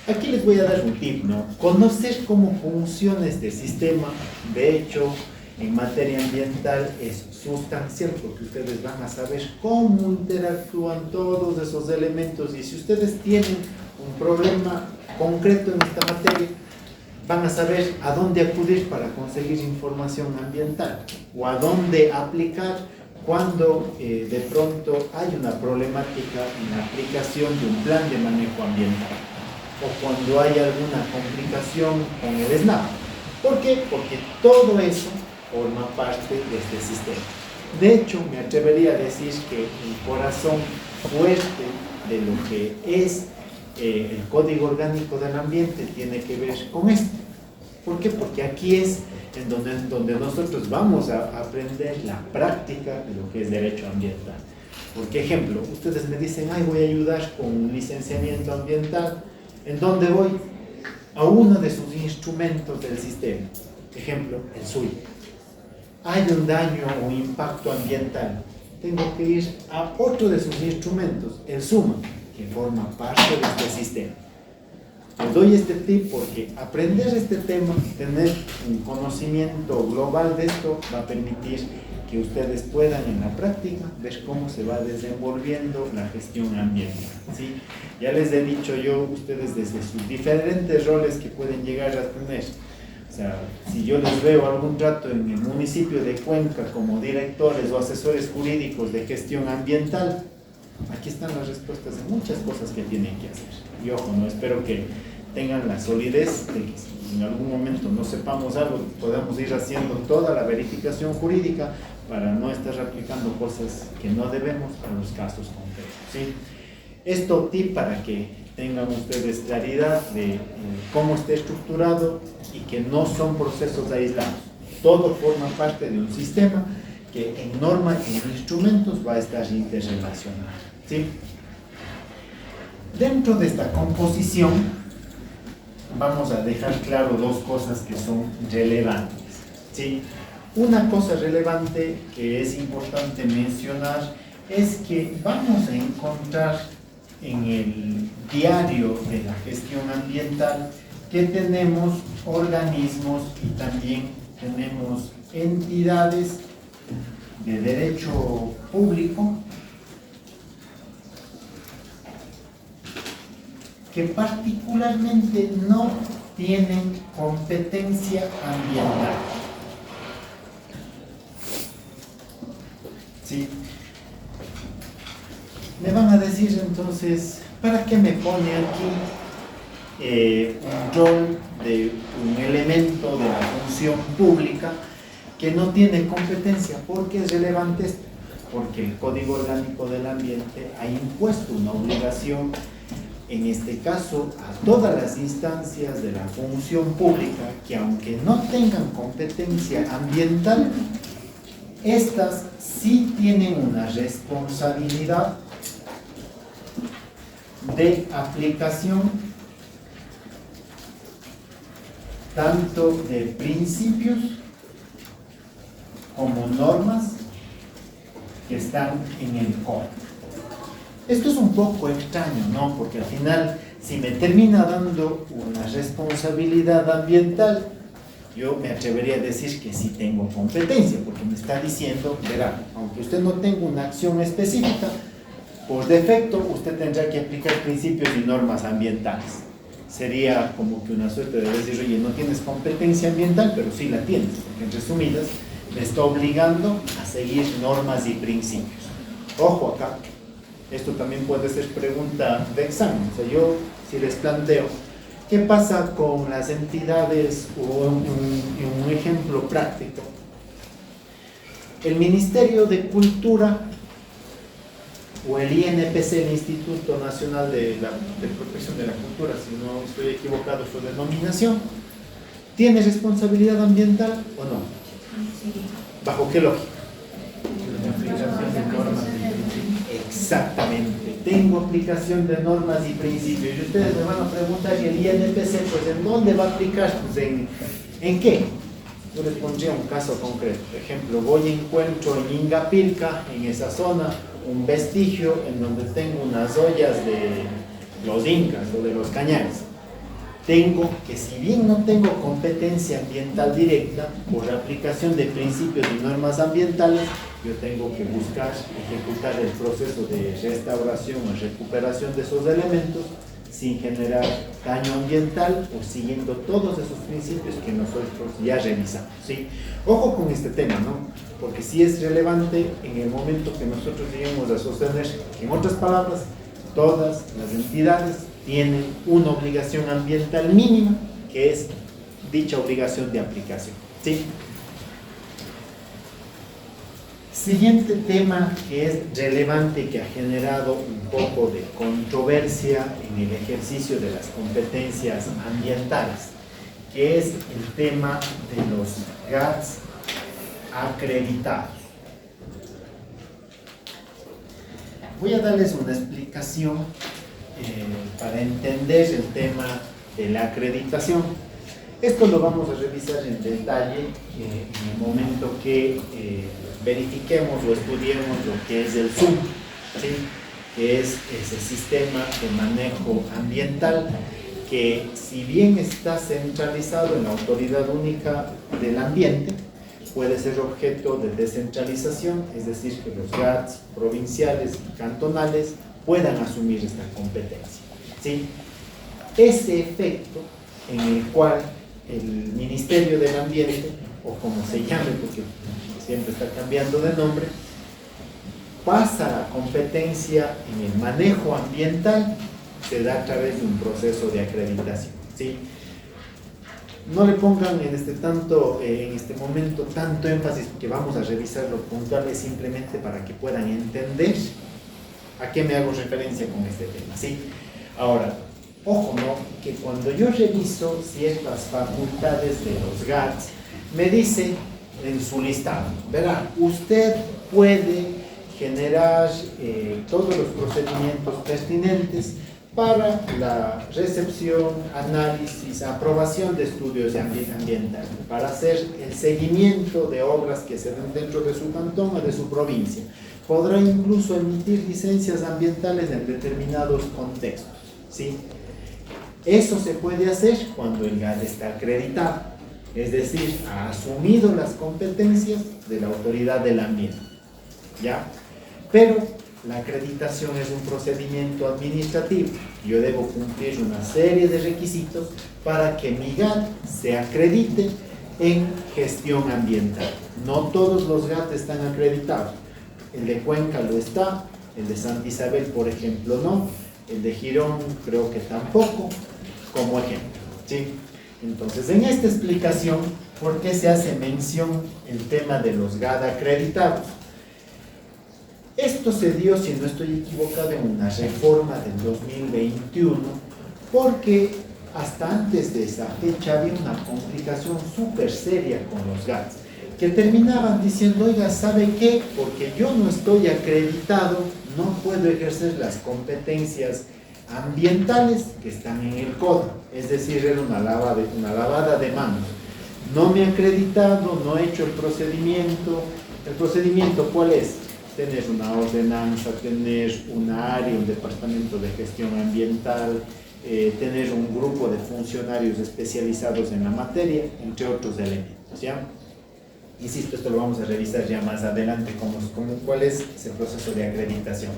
Aquí les voy a dar un tip, ¿no? Conocer cómo funciona este sistema, de hecho, en materia ambiental es sustancial porque ustedes van a saber cómo interactúan todos esos elementos y si ustedes tienen un problema concreto en esta materia, van a saber a dónde acudir para conseguir información ambiental o a dónde aplicar cuando de pronto hay una problemática en la aplicación de un plan de manejo ambiental o cuando hay alguna complicación con el SNAP. ¿Por qué? Porque todo eso forma parte de este sistema. De hecho, me atrevería a decir que el corazón fuerte de lo que es el Código Orgánico del Ambiente tiene que ver con esto. ¿Por qué? Porque aquí es en donde nosotros vamos a aprender la práctica de lo que es derecho ambiental. Por ejemplo, ustedes me dicen, ay, voy a ayudar con un licenciamiento ambiental. ¿En dónde voy? A uno de sus instrumentos del sistema. Ejemplo, el SUI. Hay un daño o impacto ambiental. Tengo que ir a otro de sus instrumentos, el SUMA, que forma parte de este sistema. Les doy este tip porque aprender este tema, tener un conocimiento global de esto, va a permitir que ustedes puedan en la práctica ver cómo se va desenvolviendo la gestión ambiental, ¿sí? Ya les he dicho yo, ustedes desde sus diferentes roles que pueden llegar a tener. O sea, si yo les veo algún trato en el municipio de Cuenca como directores o asesores jurídicos de gestión ambiental, aquí están las respuestas de muchas cosas que tienen que hacer. Y ojo, no espero que tengan la solidez de que si en algún momento no sepamos algo, podamos ir haciendo toda la verificación jurídica para no estar aplicando cosas que no debemos a los casos concretos, ¿sí? Esto tip para que tengan ustedes claridad de cómo está estructurado y que no son procesos aislados. Todo forma parte de un sistema que en norma y en instrumentos va a estar interrelacionado, ¿sí? Dentro de esta composición vamos a dejar claro dos cosas que son relevantes, ¿sí? Una cosa relevante que es importante mencionar es que vamos a encontrar en el diario de la gestión ambiental que tenemos organismos y también tenemos entidades de derecho público que particularmente no tienen competencia ambiental. ¿Sí? Me van a decir entonces, ¿para qué me pone aquí un rol de un elemento de la función pública que no tiene competencia? ¿Por qué es relevante esto? Porque el Código Orgánico del Ambiente ha impuesto una obligación, en este caso, a todas las instancias de la función pública que aunque no tengan competencia ambiental, estas sí tienen una responsabilidad de aplicación tanto de principios como normas que están en el código. Esto es un poco extraño, ¿no? Porque al final, si me termina dando una responsabilidad ambiental, yo me atrevería a decir que sí tengo competencia, porque me está diciendo, verá, aunque usted no tenga una acción específica, por defecto usted tendrá que aplicar principios y normas ambientales. Sería como que una suerte de decir, oye, no tienes competencia ambiental, pero sí la tienes, porque en resumidas, me está obligando a seguir normas y principios. Ojo acá, esto también puede ser pregunta de examen. O sea, yo si les planteo, ¿qué pasa con las entidades o un ejemplo práctico? El Ministerio de Cultura o el INPC, el Instituto Nacional de Protección de la Cultura, si no estoy equivocado su denominación, ¿tiene responsabilidad ambiental o no? ¿Bajo qué lógica? Exactamente, tengo aplicación de normas y principios. Y ustedes me van a preguntar, ¿y el INPC, pues en dónde va a aplicar? Pues ¿en qué? Yo les pondría un caso concreto. Por ejemplo, voy y encuentro en Ingapirca, en esa zona, un vestigio en donde tengo unas ollas de los incas o de los cañares. Tengo que, si bien no tengo competencia ambiental directa, por la aplicación de principios y normas ambientales, yo tengo que buscar, ejecutar el proceso de restauración o recuperación de esos elementos sin generar daño ambiental o siguiendo todos esos principios que nosotros ya revisamos, ¿sí? Ojo con este tema, ¿no? Porque sí es relevante en el momento que nosotros lleguemos a sostener que, en otras palabras, todas las entidades tienen una obligación ambiental mínima, que es dicha obligación de aplicación, ¿sí? Siguiente tema que es relevante y que ha generado un poco de controversia en el ejercicio de las competencias ambientales, que es el tema de los GATS acreditados. Voy a darles una explicación para entender el tema de la acreditación. Esto lo vamos a revisar en detalle en el momento que verifiquemos o estudiemos lo que es el SUM, ¿sí? Que es ese sistema de manejo ambiental que, si bien está centralizado en la Autoridad Única del Ambiente, puede ser objeto de descentralización, es decir, que los GATS provinciales y cantonales puedan asumir esta competencia, ¿sí? Ese efecto en el cual el Ministerio del Ambiente, o como se llame, porque siempre está cambiando de nombre, pasa la competencia en el manejo ambiental, se da a través de un proceso de acreditación, ¿sí? No le pongan en este momento tanto énfasis, que vamos a revisar lo puntual, es simplemente para que puedan entender a qué me hago referencia con este tema, ¿sí? Ahora, ojo, ¿no? Que cuando yo reviso ciertas facultades de los GATS, me dice en su listado, verá, usted puede generar todos los procedimientos pertinentes para la recepción, análisis, aprobación de estudios ambientales, para hacer el seguimiento de obras que se den dentro de su cantón o de su provincia. Podrá incluso emitir licencias ambientales en determinados contextos, ¿sí? Eso se puede hacer cuando el GAT está acreditado, es decir, ha asumido las competencias de la Autoridad del Ambiente, ¿ya? Pero la acreditación es un procedimiento administrativo. Yo debo cumplir una serie de requisitos para que mi GAT se acredite en gestión ambiental. No todos los GAT están acreditados. El de Cuenca lo está, el de Santa Isabel, por ejemplo, no, el de Girón creo que tampoco, como ejemplo, ¿sí? Entonces, en esta explicación, ¿por qué se hace mención el tema de los GAT acreditados? Esto se dio, si no estoy equivocado, en una reforma del 2021, porque hasta antes de esa fecha había una complicación súper seria con los GATS, que terminaban diciendo, oiga, ¿sabe qué? Porque yo no estoy acreditado, no puedo ejercer las competencias ambientales que están en el CODA, es decir, era una lavada de manos. No me he acreditado, no he hecho el procedimiento. ¿El procedimiento cuál es? Tener una ordenanza, tener una área, un departamento de gestión ambiental, tener un grupo de funcionarios especializados en la materia, entre otros elementos, ¿ya? Insisto, esto lo vamos a revisar ya más adelante, cuál es ese proceso de acreditación.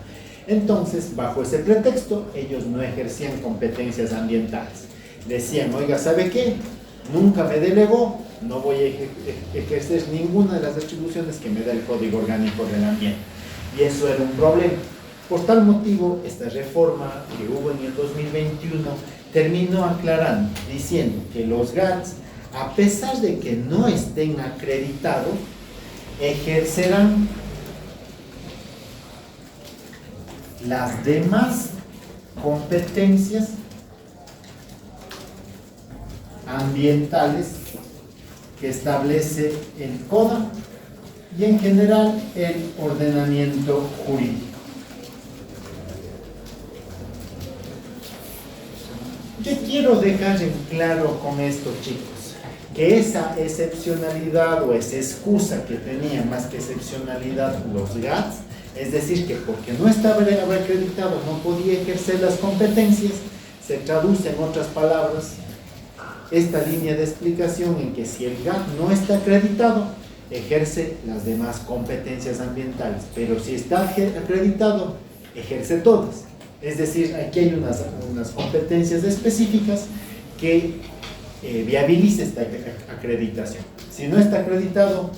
Entonces, bajo ese pretexto, ellos no ejercían competencias ambientales. Decían, oiga, ¿sabe qué? Nunca me delegó, no voy a ejercer ninguna de las atribuciones que me da el Código Orgánico del Ambiente. Y eso era un problema. Por tal motivo, esta reforma que hubo en el 2021 terminó aclarando, diciendo que los GATS, a pesar de que no estén acreditados, ejercerán las demás competencias ambientales que establece el CODA y en general el ordenamiento jurídico. ¿Qué quiero dejar en claro con esto, chicos? Que esa excepcionalidad o esa excusa que tenían, más que excepcionalidad, los GATS, es decir, que porque no estaba acreditado no podía ejercer las competencias, se traduce en otras palabras esta línea de explicación en que si el GAT no está acreditado, ejerce las demás competencias ambientales, pero si está acreditado, ejerce todas. Es decir, aquí hay unas competencias específicas que viabiliza esta acreditación. Si no está acreditado,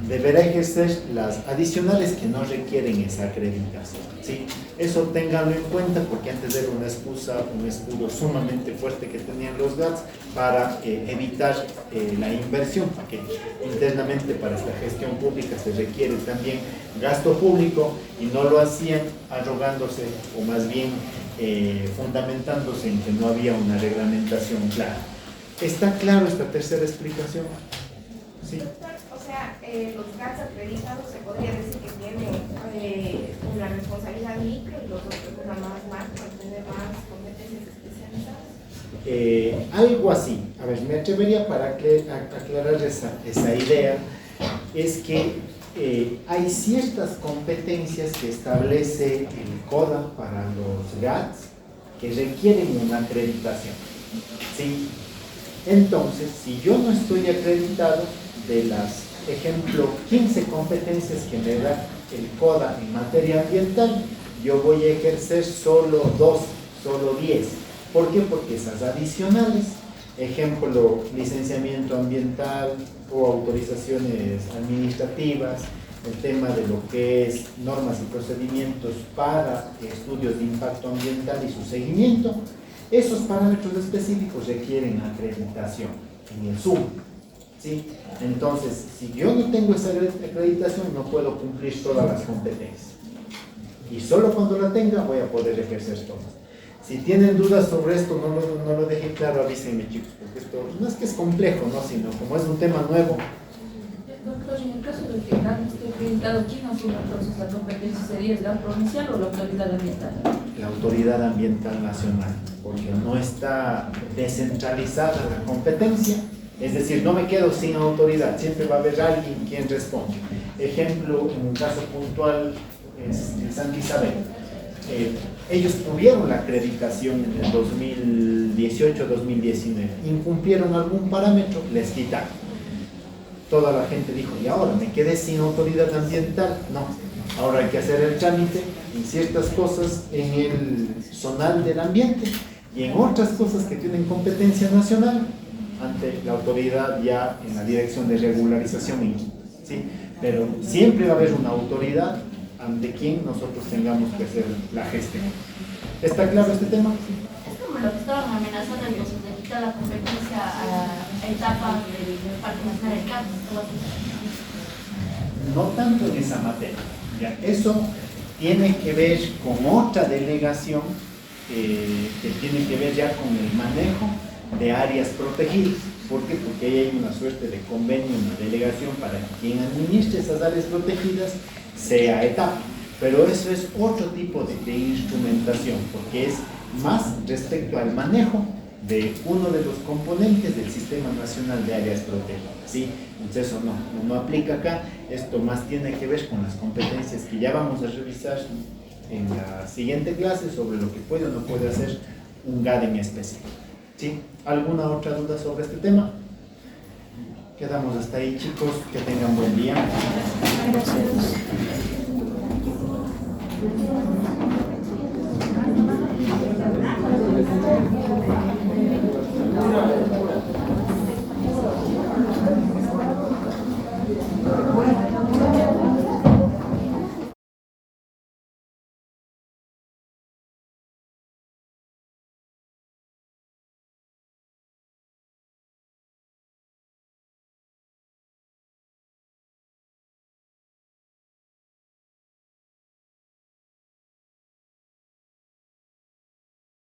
deberá ejercer las adicionales que no requieren esa acreditación, ¿sí? Eso ténganlo en cuenta porque antes era una excusa, un escudo sumamente fuerte que tenían los GATS para evitar la inversión, porque internamente para esta gestión pública se requiere también gasto público y no lo hacían arrogándose o más bien fundamentándose en que no había una reglamentación clara. ¿Está claro esta tercera explicación? Sí. Doctor, o sea, los GATS acreditados se podría decir que tienen una responsabilidad micro y los otros una más macro, tener más competencias especializadas. Algo así. A ver, me atrevería para aclarar esa idea, es que hay ciertas competencias que establece el CODA para los GATS que requieren una acreditación, ¿sí? Entonces, si yo no estoy acreditado, de las, ejemplo, 15 competencias que me da el CODA en materia ambiental, yo voy a ejercer solo 2, solo 10. ¿Por qué? Porque esas adicionales, ejemplo, licenciamiento ambiental o autorizaciones administrativas, el tema de lo que es normas y procedimientos para estudios de impacto ambiental y su seguimiento, esos parámetros específicos requieren acreditación en el SUM, ¿sí? Entonces, si yo no tengo esa acreditación, no puedo cumplir todas las competencias. Y solo cuando la tenga voy a poder ejercer todas. Si tienen dudas sobre esto, no lo deje claro, avísenme, chicos, porque esto no es que es complejo, ¿no? Sino como es un tema nuevo. Doctor, en el caso de que el GAT esté acreditado, ¿quién asume entonces la competencia? ¿Sería el GAT provincial o la autoridad ambiental? La Autoridad Ambiental Nacional, porque no está descentralizada la competencia, es decir, no me quedo sin autoridad, siempre va a haber alguien quien responde. Ejemplo, en un caso puntual es en Santa Isabel. Ellos tuvieron la acreditación en el 2018-2019, incumplieron algún parámetro, les quitaron. Toda la gente dijo, y ahora me quedé sin autoridad ambiental. No, ahora hay que hacer el trámite en ciertas cosas en el zonal del ambiente y en otras cosas que tienen competencia nacional ante la autoridad ya en la dirección de regularización, ¿sí? Pero siempre va a haber una autoridad ante quien nosotros tengamos que hacer la gestión. ¿Está claro este tema? Es como lo que estaban amenazando entonces de quitar la competencia a etapas del Parque Nacional del Carmen. No tanto en esa materia. Ya, eso tiene que ver con otra delegación que tiene que ver ya con el manejo de áreas protegidas. ¿Por qué? Porque ahí hay una suerte de convenio, una delegación para que quien administre esas áreas protegidas sea etapa. Pero eso es otro tipo de instrumentación, porque es más respecto al manejo de uno de los componentes del Sistema Nacional de Áreas Protegidas, ¿sí? Entonces eso no aplica acá. Esto más tiene que ver con las competencias que ya vamos a revisar en la siguiente clase sobre lo que puede o no puede hacer un GAD en específico, ¿sí? ¿Alguna otra duda sobre este tema? Quedamos hasta ahí, chicos. Que tengan buen día. Gracias.